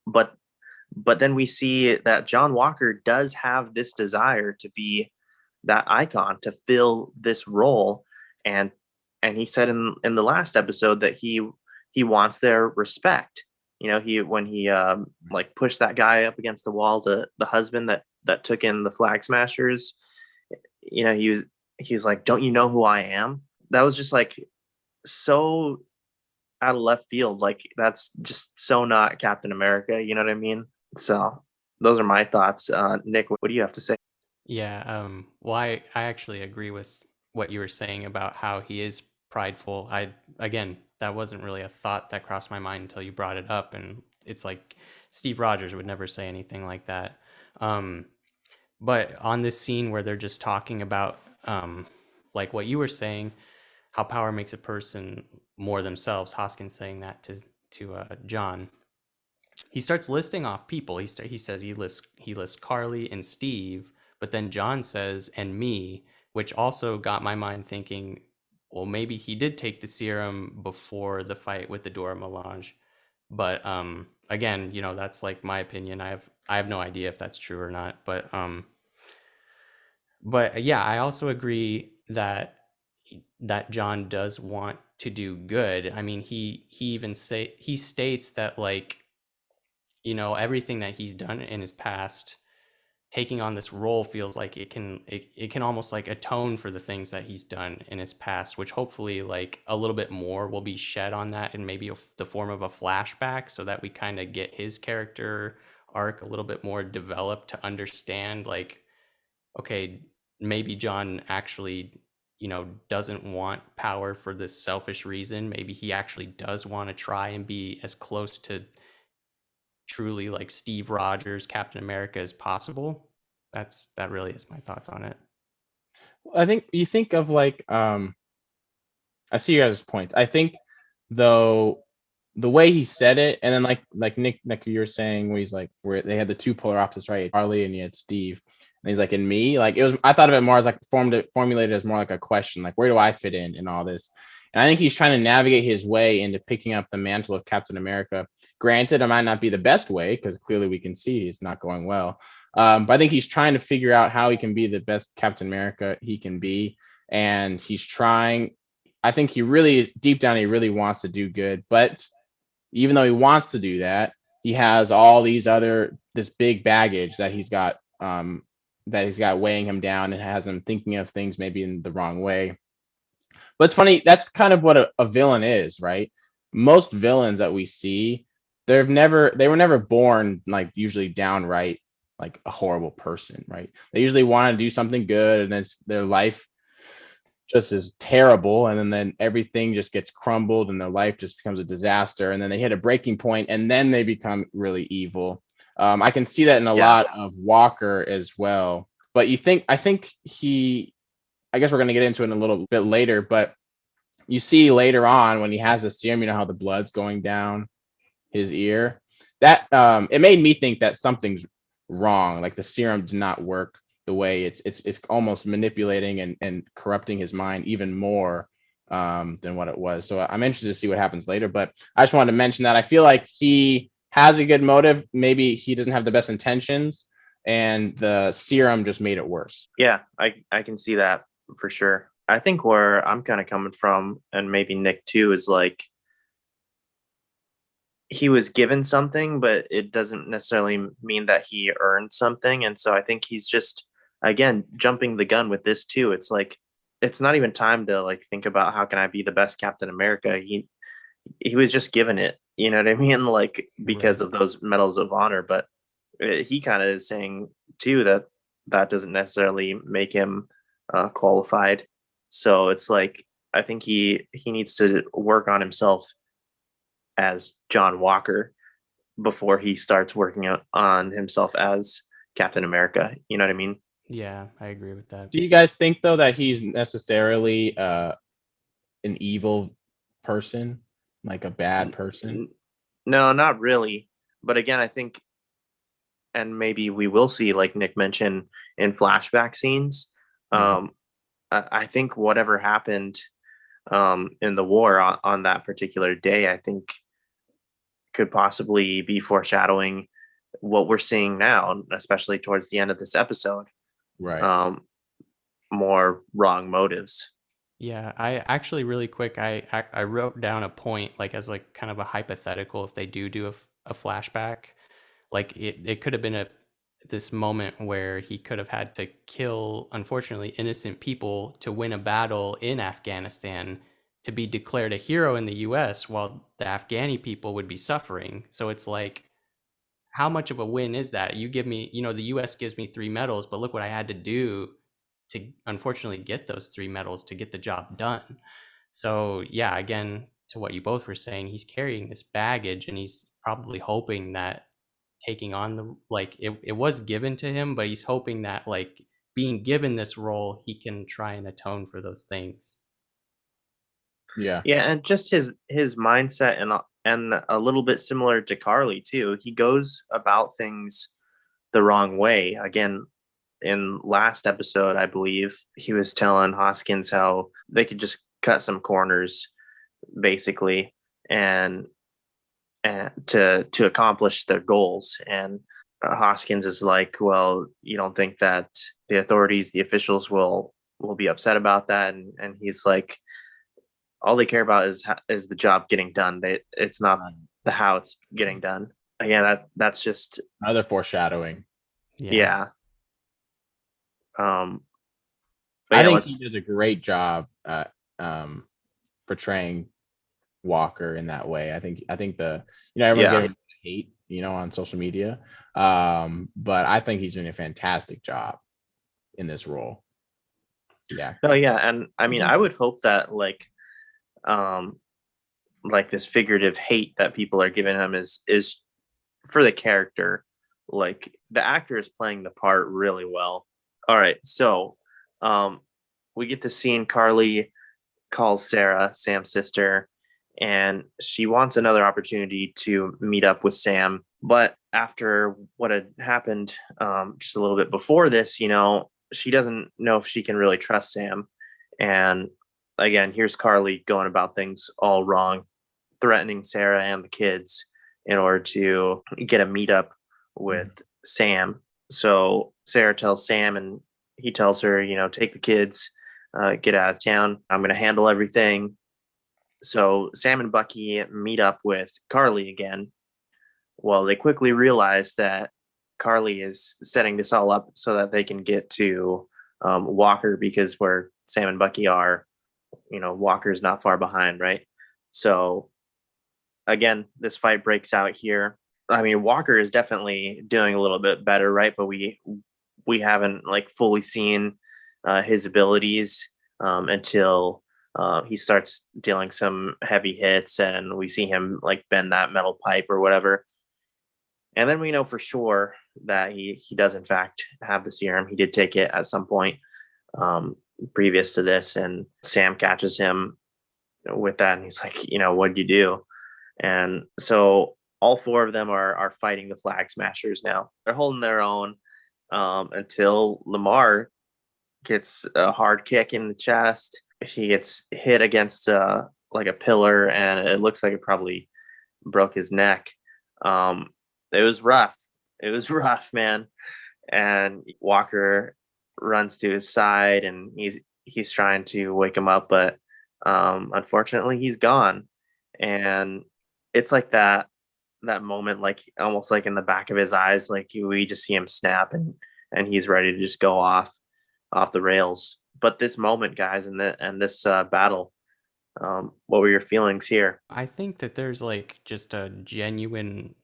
But then we see that John Walker does have this desire to be that icon, to fill this role, and he said in the last episode that he wants their respect. When he like pushed that guy up against the wall, the husband that took in the Flag Smashers, he was like, don't you know who I am? That was just like so out of left field. Like, that's just so not Captain America, you know what I mean? So those are my thoughts. Nick, what do you have to say? Yeah, well, I actually agree with what you were saying about how he is prideful. Again, that wasn't really a thought that crossed my mind until you brought it up, and it's like Steve Rogers would never say anything like that. But on this scene where they're just talking about, like what you were saying, how power makes a person more themselves, Hoskins saying that to John. He starts listing off people. He says he lists Carly and Steve, but then John says, and me, which also got my mind thinking, well, maybe he did take the serum before the fight with the Dora Milaje. But again, that's like my opinion. I have no idea if that's true or not. But yeah, I also agree that John does want to do good. I mean, he states that, like, everything that he's done in his past, taking on this role feels like it can almost like atone for the things that he's done in his past, which hopefully like a little bit more will be shed on that in maybe the form of a flashback, so that we kind of get his character arc a little bit more developed to understand, like, okay, maybe John actually doesn't want power for this selfish reason. Maybe he actually does want to try and be as close to truly like Steve Rogers, Captain America, as possible. That really is my thoughts on it. I think you think of like I see your guys' points. I think though the way he said it, and then like Nick you were saying, where he's like, where they had the two polar opposites, right? Charlie and you had Steve, and he's like, in me, like, it was, I thought of it more as like formulated as more like a question, like, where do I fit in all this? And I think he's trying to navigate his way into picking up the mantle of Captain America. Granted, it might not be the best way, because clearly we can see it's not going well. But I think he's trying to figure out how he can be the best Captain America he can be. And he's trying, I think he really, deep down, he really wants to do good. But even though he wants to do that, he has all this big baggage that he's got weighing him down and has him thinking of things maybe in the wrong way. But it's funny, that's kind of what a villain is, right? Most villains that we see, they were never born like usually downright like a horrible person, right? They usually want to do something good, and then their life just is terrible, and then everything just gets crumbled and their life just becomes a disaster, and then they hit a breaking point and then they become really evil. I can see that in a lot of Walker as well. But I guess we're going to get into it in a little bit later, but you see later on when he has the serum, how the blood's going down his ear, that it made me think that something's wrong, like the serum did not work the way it's almost manipulating and corrupting his mind even more than what it was. So I'm interested to see what happens later, but I just wanted to mention that I feel like he has a good motive. Maybe he doesn't have the best intentions, and the serum just made it worse. Yeah, I can see that for sure. I think where I'm kind of coming from, and maybe Nick too, is like, he was given something, but it doesn't necessarily mean that he earned something. And so I think he's just, again, jumping the gun with this too. It's like, it's not even time to like think about how can I be the best Captain America. He was just given it, you know what I mean? Like, because of those medals of honor. But he kind of is saying too that that doesn't necessarily make him qualified. So it's like, I think he needs to work on himself as John Walker before he starts working on himself as Captain America. You know what I mean? Yeah, I agree with that. Do you guys think though that he's necessarily an evil person, like a bad person? No, not really. But again, I think, and maybe we will see, like Nick mentioned, in flashback scenes. I think whatever happened in the war on that particular day, I think could possibly be foreshadowing what we're seeing now, especially towards the end of this episode. Right. More wrong motives. Yeah, I actually, really quick, I wrote down a point, like, as like kind of a hypothetical, if they do a flashback, like it could have been this moment where he could have had to kill, unfortunately, innocent people to win a battle in Afghanistan to be declared a hero in the US, while the Afghani people would be suffering. So it's like, how much of a win is that? You give me, the US gives me 3 medals, but look what I had to do to unfortunately get those 3 medals to get the job done. So yeah, again, to what you both were saying, he's carrying this baggage, and he's probably hoping that taking on the, like, it was given to him, but he's hoping that, like, being given this role, he can try and atone for those things. Yeah. Yeah, and just his mindset, and a little bit similar to Carly too. He goes about things the wrong way. Again, in last episode, I believe, he was telling Hoskins how they could just cut some corners, basically, and to accomplish their goals. And Hoskins is like, well, you don't think that the authorities, the officials will be upset about that? And he's like, all they care about is the job getting done. It's not the how it's getting done. Yeah, that's just Another foreshadowing. yeah. But I yeah, think he does a great job at portraying Walker in that way. I think everyone's Yeah. getting hate, on social media. But I think he's doing a fantastic job in this role. Yeah. Oh yeah, and I mean, I would hope that like this figurative hate that people are giving him is for the character. Like the actor is playing the part really well. All right, so we get to scene Carly calls Sarah, Sam's sister, and she wants another opportunity to meet up with Sam. But after what had happened just a little bit before this, she doesn't know if she can really trust Sam. And again, here's Carly going about things all wrong, threatening Sarah and the kids in order to get a meetup with Sam. So Sarah tells Sam, and he tells her, take the kids, get out of town. I'm going to handle everything. So Sam and Bucky meet up with Carly again. Well, they quickly realize that Carly is setting this all up so that they can get to Walker, because where Sam and Bucky are, Walker's not far behind, right? So again, this fight breaks out here. I mean, Walker is definitely doing a little bit better, right? But we haven't like fully seen his abilities until he starts dealing some heavy hits, and we see him like bend that metal pipe or whatever. And then we know for sure that he does in fact have the serum. He did take it at some point previous to this, and Sam catches him with that, and he's like, what'd you do? And so all four of them are fighting the Flag Smashers now. They're holding their own until Lamar gets a hard kick in the chest. He gets hit against like a pillar, and it looks like it probably broke his neck. It was rough. It was rough, man. And Walker runs to his side, and he's trying to wake him up, but unfortunately he's gone. And it's like that moment, like almost like in the back of his eyes, like we just see him snap, and he's ready to just go off the rails. But this moment, guys, and this battle, what were your feelings here? I think that there's like just a genuine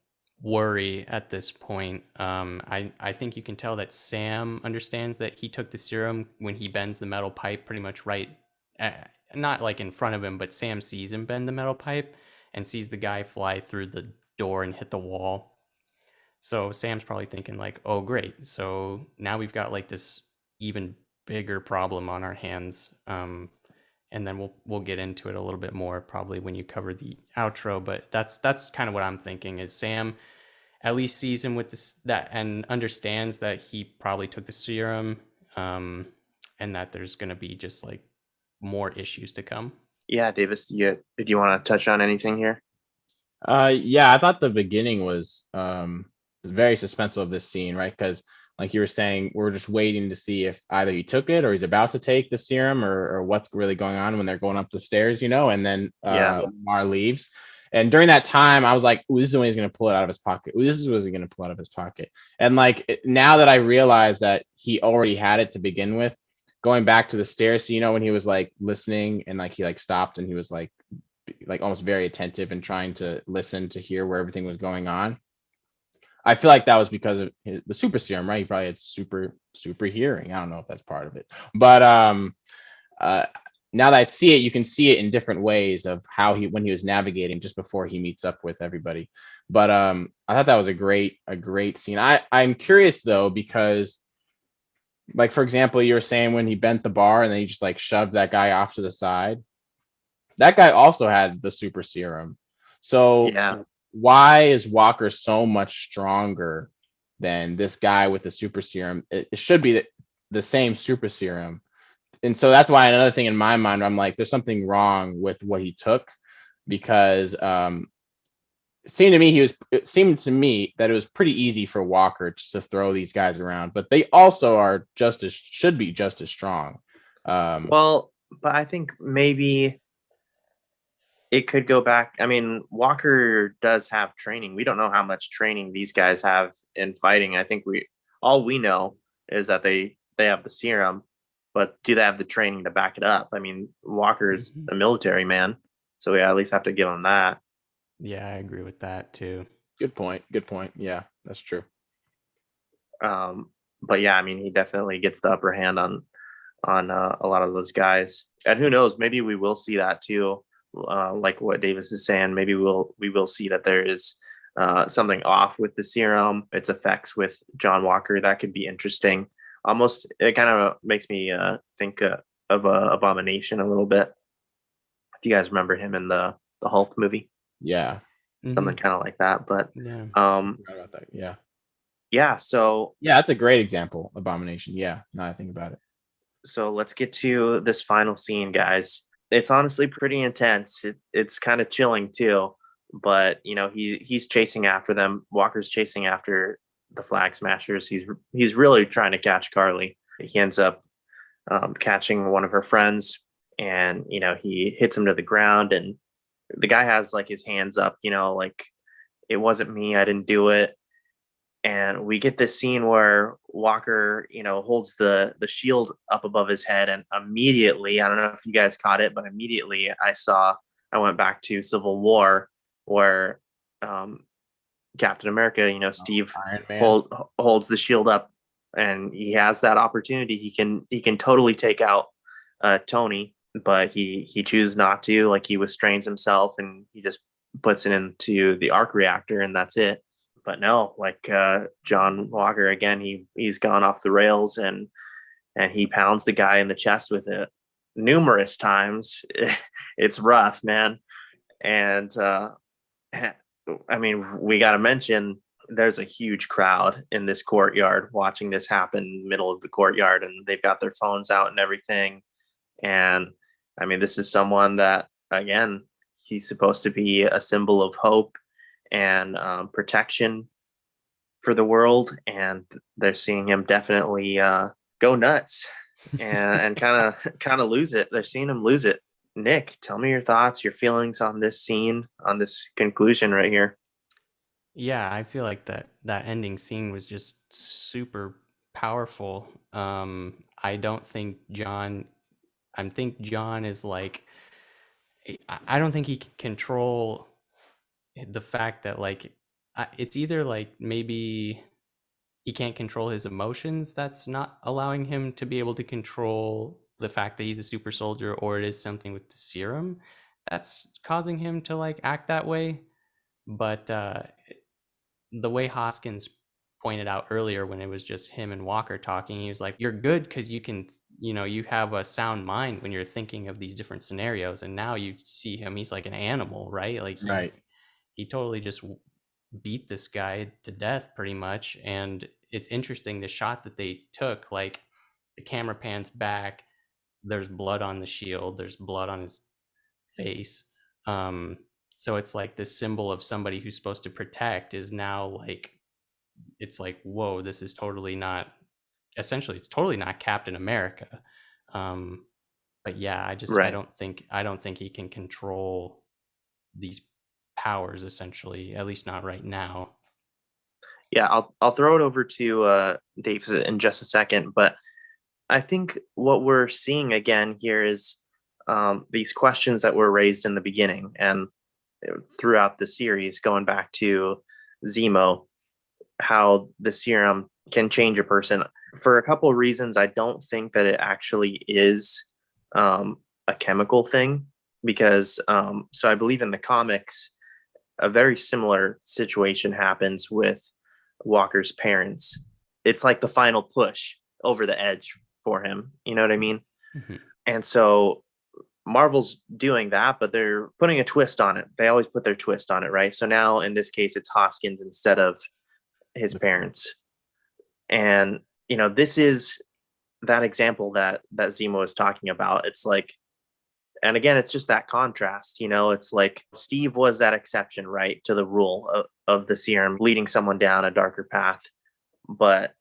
worry at this point. I think you can tell that Sam understands that he took the serum when he bends the metal pipe pretty much right, not like in front of him, but Sam sees him bend the metal pipe and sees the guy fly through the door and hit the wall. So Sam's probably thinking like, oh great, so now we've got like this even bigger problem on our hands. And then we'll get into it a little bit more probably when you cover the outro. But that's kind of what I'm thinking, is Sam at least sees him with that and understands that he probably took the serum, and that there's going to be just like more issues to come. Yeah, Davis, did you want to touch on anything here? Yeah, I thought the beginning was very suspenseful of this scene, right? Because like you were saying, we're just waiting to see if either he took it or he's about to take the serum, or what's really going on when they're going up the stairs, and then Lamar leaves. And during that time, I was like, ooh, this is when he's going to pull it out of his pocket. Ooh, this is when he's going to pull it out of his pocket. And like, now that I realize that he already had it to begin with, going back to the stairs, when he was like listening, and like he like stopped, and he was like almost very attentive and trying to listen to hear where everything was going on. I feel like that was because of the super serum, right? He probably had super hearing. I don't know if that's part of it, but now that I see it, you can see it in different ways of how when he was navigating just before he meets up with everybody. But I thought that was a great scene. I'm curious though, because like, for example, you were saying when he bent the bar and then he just like shoved that guy off to the side. That guy also had the super serum. So yeah. Why is Walker so much stronger then this guy with the super serum, it should be the same super serum. And so that's why another thing in my mind, I'm like, there's something wrong with what he took, because it seemed to me that it was pretty easy for Walker just to throw these guys around, but they also are should be just as strong. Well, but I think maybe it could go back. I mean, Walker does have training. We don't know how much training these guys have in fighting. I think all we know is that they have the serum, but do they have the training to back it up? I mean, Walker's a military man, so we at least have to give him that. Yeah, I agree with that too. Good point. Yeah, that's true. But yeah, I mean, he definitely gets the upper hand on a lot of those guys, and who knows, maybe we will see that too. Like what Davis is saying, maybe we will see that there is something off with the serum, its effects with John Walker. That could be interesting. Almost, it kind of makes me think of Abomination a little bit. If you guys remember him in the Hulk movie, Yeah. something kind of like that. But Yeah. Forgot about that. Yeah. Yeah. So Yeah, that's a great example. Abomination. Yeah. Now I think about it. So let's get to this final scene, guys. It's honestly pretty intense. It's kind of chilling too, but you know he's chasing after them. Walker's chasing after the Flag Smashers. He's really trying to catch Carly. He ends up catching one of her friends, and you know he hits him to the ground. And the guy has like his hands up, you know, like it wasn't me. I didn't do it. And we get this scene where Walker, you know, holds the shield up above his head, and immediately, I don't know if you guys caught it, but immediately I went back to Civil War, where Captain America, you know, Steve Iron Man. holds the shield up, and he has that opportunity. He can totally take out Tony, but he chooses not to. Like, he restrains himself, and he just puts it into the arc reactor, and that's it. But no, like John Walker again, he's gone off the rails, and he pounds the guy in the chest with it numerous times. It's rough, man. And I mean, we got to mention there's a huge crowd in this courtyard watching this happen, middle of the courtyard, and they've got their phones out and everything. And I mean, this is someone that, again, he's supposed to be a symbol of hope and protection for the world, and they're seeing him definitely go nuts and kind of lose it. They're seeing him lose it. Nick, tell me your thoughts, your feelings on this scene, on this conclusion right here. Yeah, I feel like that ending scene was just super powerful. I don't think John. I think John is like. I don't think he can control the fact that like it's either like maybe he can't control his emotions, that's not allowing him to be able to control the fact that he's a super soldier, or it is something with the serum that's causing him to like act that way. But the way Hoskins pointed out earlier, when it was just him and Walker talking, he was like, you're good because you can, you know, you have a sound mind when you're thinking of these different scenarios. And now you see him, he's like an animal, right? Like he totally just beat this guy to death pretty much. And it's interesting, the shot that they took, like the camera pans back, there's blood on the shield, there's blood on his face. So it's like this symbol of somebody who's supposed to protect is now like, it's like, whoa, this is totally not, essentially it's totally not Captain America. But yeah, Right. I don't think he can control these powers, essentially, at least not right now. Yeah, I'll throw it over to Dave in just a second, but I think what we're seeing again here is these questions that were raised in the beginning and throughout the series, going back to Zemo, how the serum can change a person. For a couple of reasons, I don't think that it actually is a chemical thing, because so I believe in the comics, a very similar situation happens with Walker's parents. It's like the final push over the edge for him. You know what I mean? Mm-hmm. And so Marvel's doing that, but they're putting a twist on it. They always put their twist on it, right? So now in this case, it's Hoskins instead of his parents. And this is that example that Zemo is talking about. It's like, and again, it's just that contrast. It's like Steve was that exception, right, to the rule of the serum leading someone down a darker path. But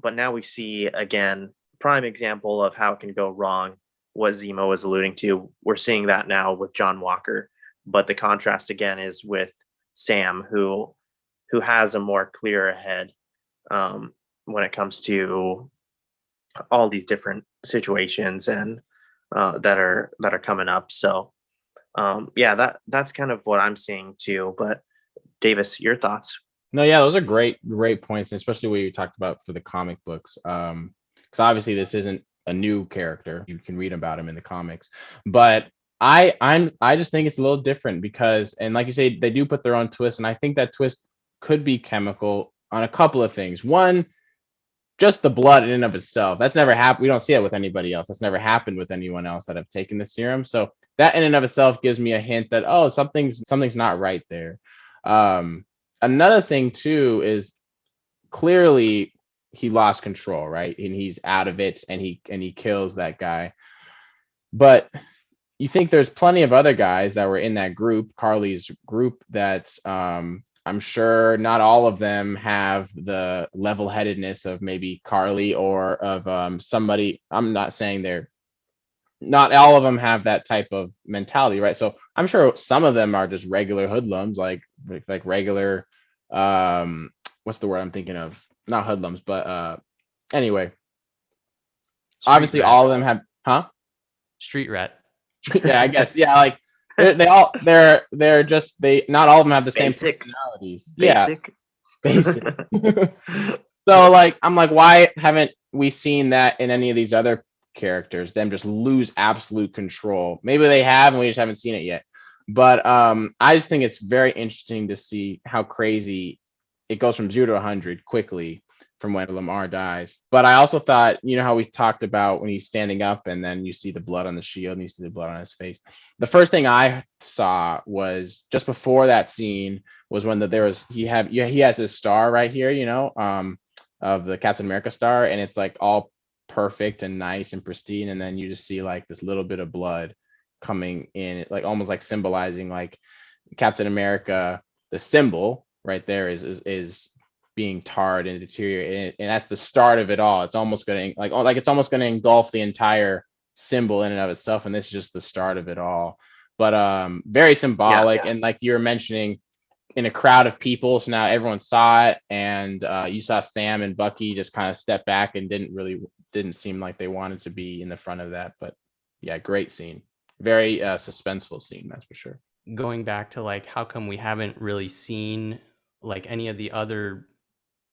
now we see again prime example of how it can go wrong. What Zemo is alluding to, we're seeing that now with John Walker. But the contrast again is with Sam, who has a more clear head when it comes to all these different situations and that are coming up. So yeah, that's kind of what I'm seeing too. But Davis, your thoughts? No, yeah, those are great points, and especially what you talked about for the comic books. Because obviously this isn't a new character. You can read about him in the comics, but I just think it's a little different because, and like you say, they do put their own twist, and I think that twist could be chemical on a couple of things. One, just the blood in and of itself. That's never happened. We don't see it with anybody else. That's never happened with anyone else that have taken the serum. So that in and of itself gives me a hint that, oh, something's not right there. Another thing too is clearly he lost control, right? And he's out of it, and he kills that guy. But you think there's plenty of other guys that were in that group, Carly's group, that I'm sure not all of them have the level-headedness of maybe Carly or of somebody. I'm not saying not all of them have that type of mentality, right? So I'm sure some of them are just regular hoodlums, like regular, what's the word I'm thinking of? Not hoodlums, but anyway, obviously rat. all of them have, huh? Street rat. Yeah, I guess. Yeah, like they're just not all of them have the same personalities. Basic. So like I'm like, why haven't we seen that in any of these other characters? Them just lose absolute control. Maybe they have, and we just haven't seen it yet. But I just think it's very interesting to see how crazy it goes from 0 to 100 quickly from when Lamar dies. But I also thought, how we talked about when he's standing up and then you see the blood on the shield and you see the blood on his face. The first thing I saw was just before that scene was when he has his star right here, of the Captain America star, and it's like all perfect and nice and pristine, and then you just see like this little bit of blood coming in, like almost like symbolizing like Captain America, the symbol right there is being tarred and deteriorated, and that's the start of it all. It's almost going to engulf the entire symbol in and of itself, and this is just the start of it all. But very symbolic, and like you were mentioning, in a crowd of people, so now everyone saw it, and you saw Sam and Bucky just kind of step back and didn't seem like they wanted to be in the front of that. But yeah, great scene, very suspenseful scene, that's for sure. Going back to like, how come we haven't really seen like any of the other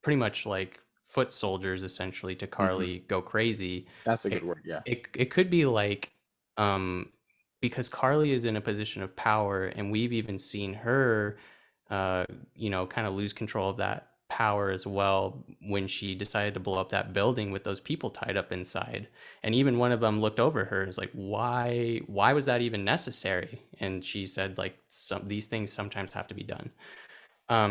pretty much like foot soldiers essentially to Carly go crazy? That's a good word. Yeah, it could be like because Carly is in a position of power, and we've even seen her kind of lose control of that power as well when she decided to blow up that building with those people tied up inside. And even one of them looked over her and was like, why was that even necessary? And she said like, these things sometimes have to be done.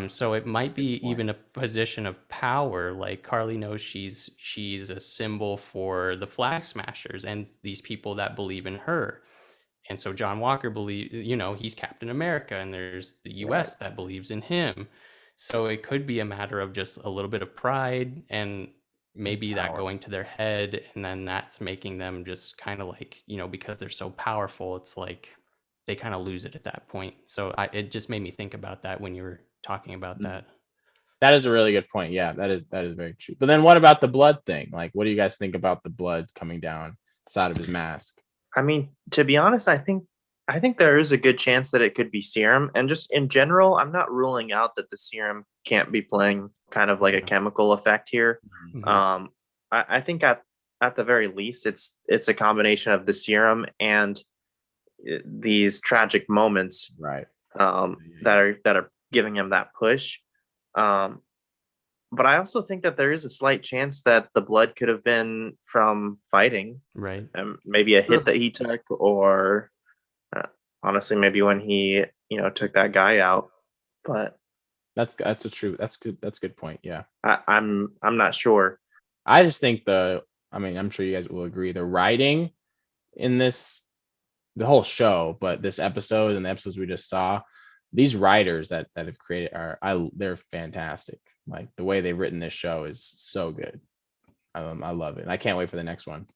So it might be even a position of power. Like Carly knows she's a symbol for the Flag Smashers and these people that believe in her. And so John Walker believes, he's Captain America, and there's the US that believes in him. So it could be a matter of just a little bit of pride and maybe that going to their head, and then that's making them just kind of like, because they're so powerful, it's like they kind of lose it at that point. So it just made me think about that when you were talking about that. That is a really good point. Yeah, that is very true. But then what about the blood thing? Like, what do you guys think about the blood coming down the side of his mask? I mean, to be honest, I think there is a good chance that it could be serum. And just in general, I'm not ruling out that the serum can't be playing kind of like a chemical effect here. Mm-hmm. I think at the very least, it's a combination of the serum and these tragic moments, right? That are giving him that push. But I also think that there is a slight chance that the blood could have been from fighting, right? Maybe a hit that he took, or honestly, maybe when he took that guy out. But that's a good point. Yeah, I'm not sure. I just think I'm sure you guys will agree, the writing in the whole show, but this episode and the episodes we just saw, these writers that have created they're fantastic. Like the way they've written this show is so good. I love it. I can't wait for the next one.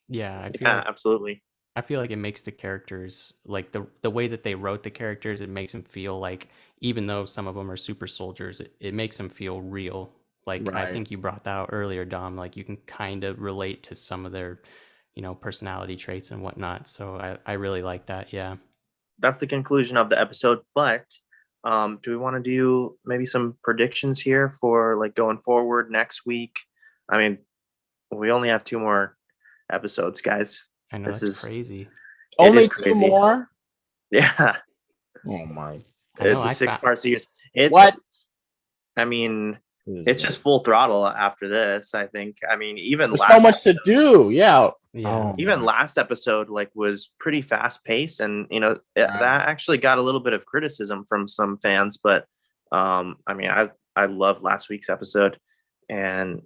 Yeah, Yeah, absolutely. I feel like it makes the characters, like the way that they wrote the characters, it makes them feel like, even though some of them are super soldiers, it makes them feel real. Like I Right. think you brought that out earlier, Dom. Like you can kind of relate to some of their, personality traits and whatnot. So I really like that. Yeah. That's the conclusion of the episode. But do we want to do maybe some predictions here for like going forward next week? I mean, we only have 2 more episodes, guys. I know This that's is crazy. it Only is 2 crazy. more? Yeah, Oh my. I know, it's a I 6-part series. It's What? I mean, This is it's just full throttle after this. I think. I mean, even There's last so much to episode, do. Yeah. Yeah. Oh even my. last episode like was pretty fast paced, and Right. that actually got a little bit of criticism from some fans. But I mean, I loved last week's episode, and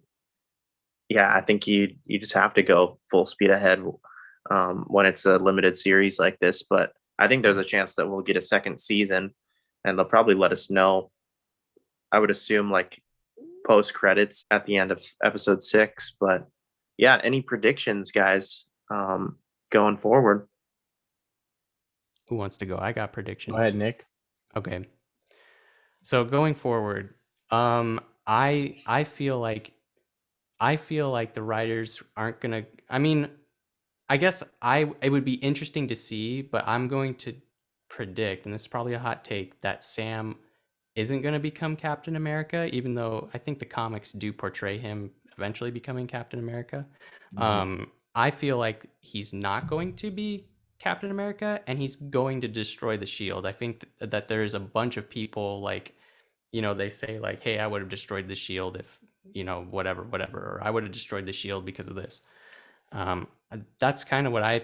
yeah, I think you just have to go full speed ahead when it's a limited series like this. But I think there's a chance that we'll get a second season, and they'll probably let us know. I would assume like post credits at the end of episode 6. But yeah, any predictions, guys, going forward? Who wants to go? I got Go predictions. ahead, Nick. Okay. So going forward, I feel like the writers aren't gonna. I mean, I guess it would be interesting to see, but I'm going to predict, and this is probably a hot take, that Sam isn't going to become Captain America, even though I think the comics do portray him eventually becoming Captain America. I feel like he's not going to be Captain America, and he's going to destroy the shield. I think that there's a bunch of people, like, they say like, hey, I would have destroyed the shield if, whatever, or I would have destroyed the shield because of this. That's kind of what I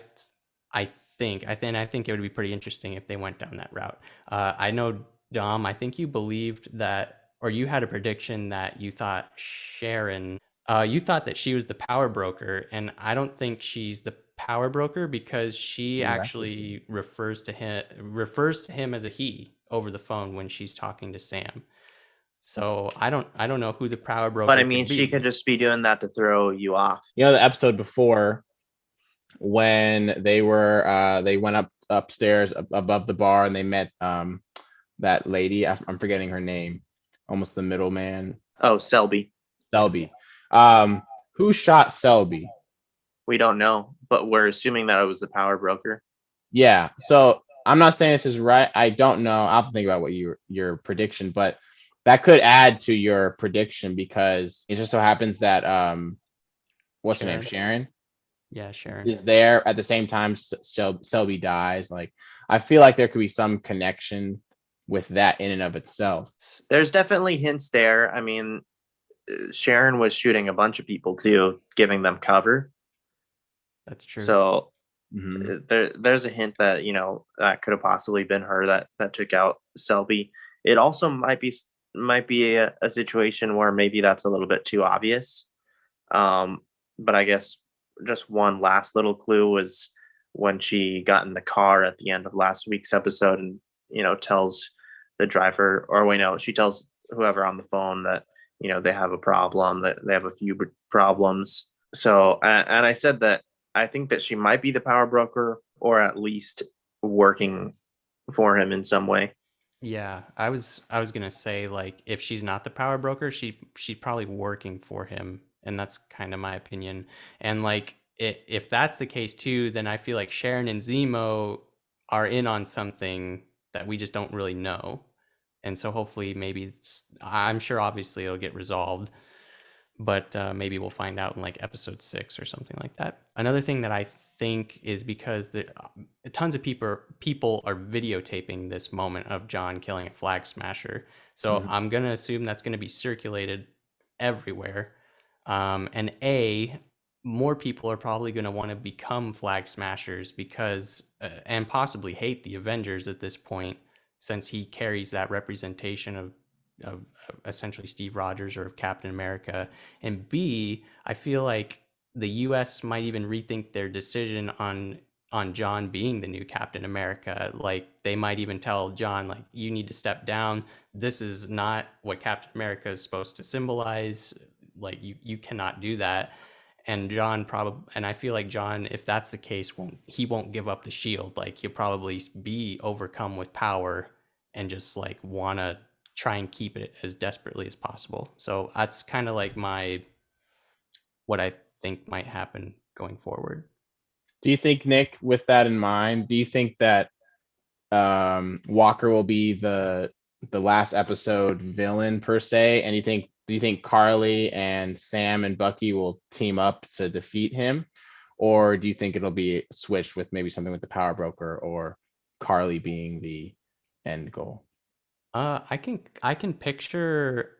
think. I think it would be pretty interesting if they went down that route. I know, Dom, I think you believed that, or you had a prediction that you thought Sharon, you thought that she was the power broker, and I don't think she's the power broker because she Exactly. actually refers to him as a he over the phone when she's talking to Sam. So I don't know who the power broker But I mean, could be. she could just be doing that to throw you off. The episode before, when they went upstairs above the bar and they met that lady. I'm forgetting her name. Almost the middleman. Oh, Selby. Selby. Who shot Selby? We don't know, but we're assuming that it was the power broker. Yeah. So I'm not saying this is right. I don't know. I'll have to think about what your prediction, but that could add to your prediction because it just so happens that what's her name? Sharon Yeah, Sharon is there at the same time Selby dies. Like, I feel like there could be some connection with that in and of itself. There's definitely hints there. I mean, Sharon was shooting a bunch of people too, giving them cover. That's true. So there's a hint that that could have possibly been her that took out Selby. It also might be a situation where maybe that's a little bit too obvious. But I guess just one last little clue was when she got in the car at the end of last week's episode and tells the driver, or wait, no, she tells whoever on the phone that they have a problem, that they have a few problems. So and I said that I think that she might be the power broker, or at least working for him in some way. Yeah, I was gonna say, like, if she's not the power broker, she's probably working for him, and that's kind of my opinion. And like, if that's the case too, then I feel like Sharon and Zemo are in on something that we just don't really know. And so hopefully, maybe I'm sure obviously it'll get resolved, but maybe we'll find out in like episode 6 or something like that. Another thing that I think is because tons of people are videotaping this moment of John killing a flag smasher. So I'm going to assume that's going to be circulated everywhere. And more people are probably going to want to become flag smashers because, and possibly hate the Avengers at this point, since he carries that representation of, of essentially Steve Rogers or of Captain America, and B, I feel like the U.S. might even rethink their decision on John being the new Captain America. Like they might even tell John, like, you need to step down. This is not what Captain America is supposed to symbolize. Like you cannot do that. And John probably, and I feel like John, if that's the case, won't give up the shield. Like he'll probably be overcome with power and just like wanna try and keep it as desperately as possible. So that's kind of like what I think might happen going forward. Do you think, Nick, with that in mind, do you think that Walker will be the last episode villain per se? And do you think Carly and Sam and Bucky will team up to defeat him? Or do you think it'll be switched with maybe something with the power broker or Carly being the end goal? I can picture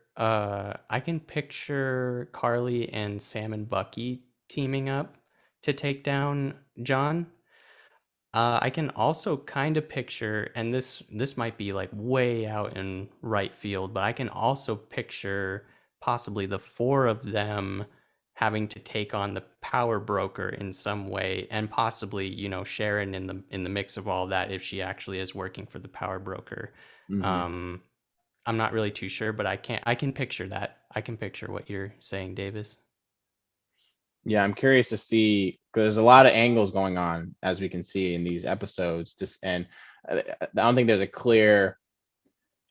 Carly and Sam and Bucky teaming up to take down John. I can also kind of picture, and this might be like way out in right field, but I can also picture possibly the four of them having to take on the power broker in some way, and possibly, you know, Sharon in the mix of all that if she actually is working for the power broker. Mhm. I'm not really too sure, but I can picture that. I can picture what you're saying, Davis. Yeah, I'm curious to see because there's a lot of angles going on as we can see in these episodes. And I don't think there's a clear.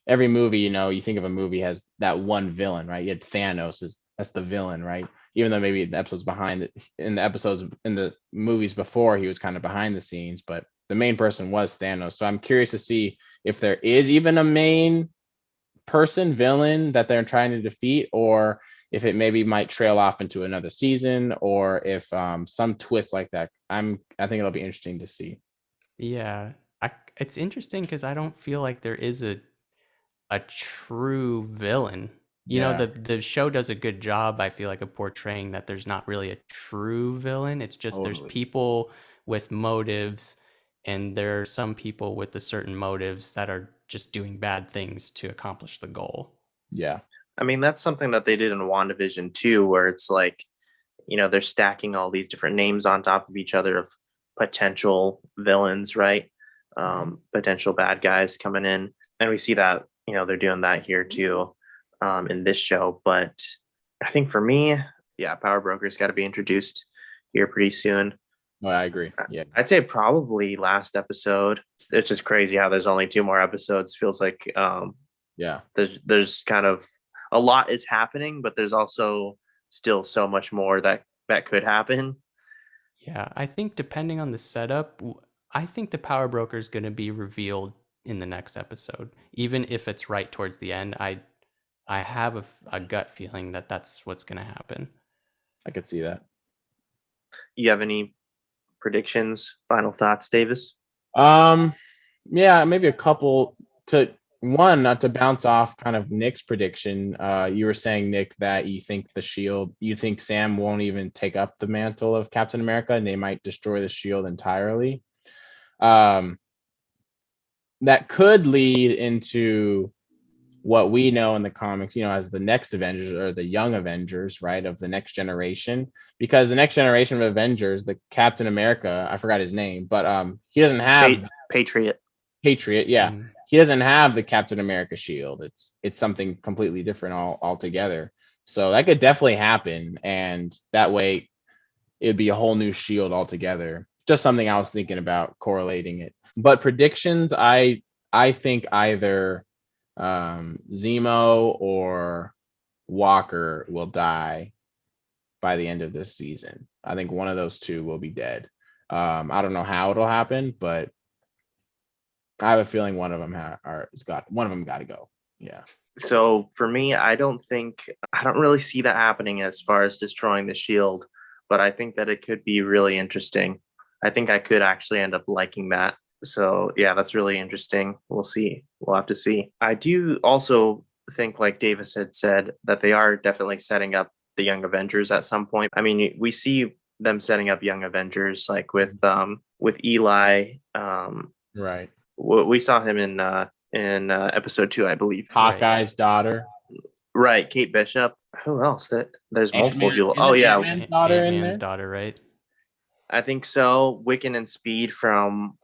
Every movie, you know, you think of a movie has that one villain, right? You had Thanos that's the villain, right? Even though maybe the episodes behind it, in the movies before, he was kind of behind the scenes, but the main person was Thanos. So I'm curious to see if there is even a main villain that they're trying to defeat, or if it maybe might trail off into another season, or if some twist like that. I think it'll be interesting to see. Yeah, it's interesting because I don't feel like there is a true villain. You know, Yeah, the show does a good job, I feel like, of portraying that there's not really a true villain. It's just there's totally. people with motives, and there are some people with the certain motives that are just doing bad things to accomplish the goal. Yeah, I mean, that's something that they did in WandaVision too, where it's like, you know, they're stacking all these different names on top of each other of potential villains, right? Right. Potential bad guys coming in. And we see that, you know, they're doing that here too, in this show. But I think for me, yeah, Power Broker's got to be introduced here pretty soon. no, I agree. Yeah, I'd say probably last episode. It's just crazy how there's only two more episodes. Feels like yeah, there's kind of a lot is happening, but there's also still so much more that could happen. Yeah, I think depending on the setup, I think the power broker is going to be revealed in the next episode, even if it's right towards the end. I have a gut feeling that that's what's going to happen. I could see that. You have any predictions, final thoughts, Davis? Yeah, maybe a couple to one, not to bounce off kind of Nick's prediction. You were saying, Nick, that you think Sam won't even take up the mantle of Captain America and they might destroy the shield entirely. Um, that could lead into what we know in the comics, you know, as the next Avengers or the young Avengers, right, of the next generation. Because the next generation of Avengers, the Captain America, I forgot his name, but he doesn't have Patriot. Patriot, yeah. He doesn't have the Captain America shield. It's something completely different altogether. So that could definitely happen, and that way it'd be a whole new shield altogether. Just something I was thinking about correlating it. But predictions, I think either Zemo or Walker will die by the end of this season. I think one of those two will be dead. I don't know how it'll happen, but I have a feeling one of them got to go. Yeah. So for me, I don't really see that happening as far as destroying the shield, but I think that it could be really interesting. I think I could actually end up liking that. So yeah, that's really interesting. We'll see. We'll have to see. I do also think, like Davis had said, that they are definitely setting up the Young Avengers at some point. I mean, we see them setting up Young Avengers like with Eli. Right. We saw him in in episode 2, I believe. Hawkeye's daughter. Right, Kate Bishop. Who else? There's multiple Ant-Man. people. Isn't Oh yeah, Ant-Man's daughter in Ant-Man's there? daughter, right? I think so. Wiccan and Speed from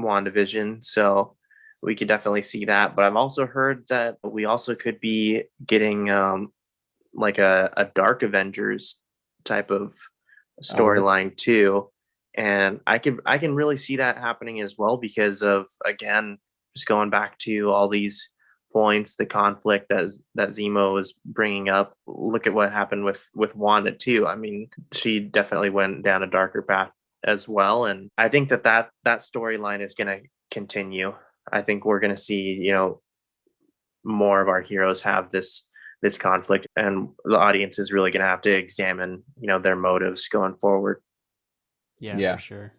WandaVision. So we could definitely see that. But I've also heard that we also could be getting like a Dark Avengers type of storyline too. And I can really see that happening as well because of, again, just going back to all these points, the conflict that Zemo is bringing up. Look at what happened with Wanda too. I mean, she definitely went down a darker path as well, and I think that storyline is going to continue. I think we're going to see, more of our heroes have this conflict, and the audience is really going to have to examine, their motives going forward. Yeah, for sure.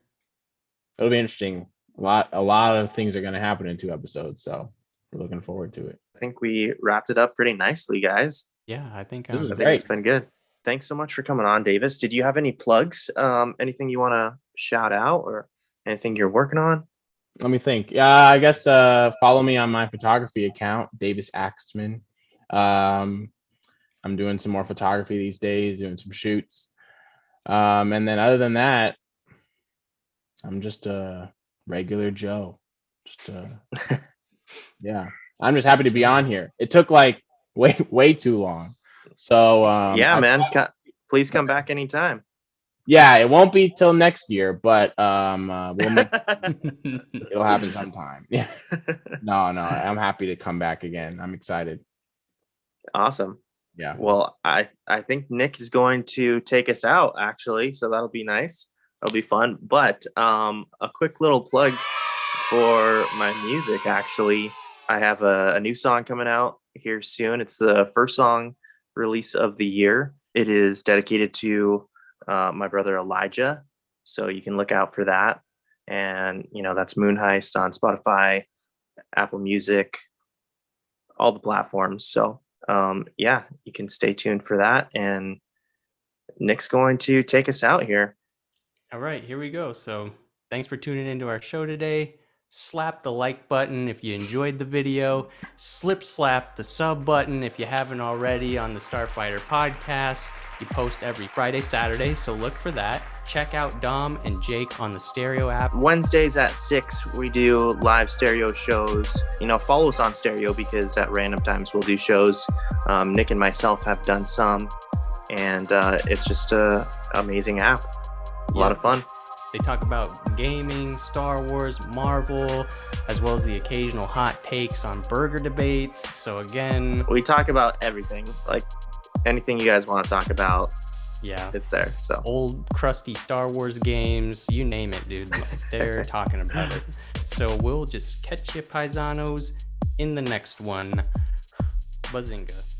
It'll be interesting. A lot of things are going to happen in 2 episodes, so we're looking forward to it. I think we wrapped it up pretty nicely, guys. Yeah, I think This was I think great. it's been good. Thanks so much for coming on, Davis. Did you have any plugs? Anything you want to shout out or anything you're working on? Let me think. Yeah, I guess follow me on my photography account, Davis Axtman. I'm doing some more photography these days, doing some shoots. And then other than that, I'm just a regular Joe. Yeah. I'm just happy to be on here. It took like way too long. So yeah, man. Please come back anytime. Yeah, it won't be till next year, but it'll happen sometime. Yeah. No, I'm happy to come back again. I'm excited. Awesome. Yeah. Well, I think Nick is going to take us out actually, so that'll be nice. That'll be fun. But a quick little plug for my music. Actually, I have a new song coming out here soon. It's the first song release of the year. It is dedicated to my brother Elijah, so you can look out for that. And that's Moon Heist on Spotify, Apple Music, all the platforms. So yeah, you can stay tuned for that. And Nick's going to take us out here. All right, here we go. So thanks for tuning into our show today. Slap the like button if you enjoyed the video. Slap the sub button if you haven't already on the Starfighter podcast. You post every Friday, Saturday, so look for that. Check out Dom and Jake on the Stereo app. Wednesdays at 6, we do live stereo shows. Follow us on Stereo because at random times we'll do shows. Nick and myself have done some, and it's just an amazing app. A lot of fun. They talk about gaming, Star Wars, Marvel, as well as the occasional hot takes on burger debates. So again, we talk about everything, like anything you guys want to talk about. Yeah, it's there. So old crusty Star Wars games, you name it, dude. They're talking about it. So we'll just catch you paisanos in the next one. Bazinga.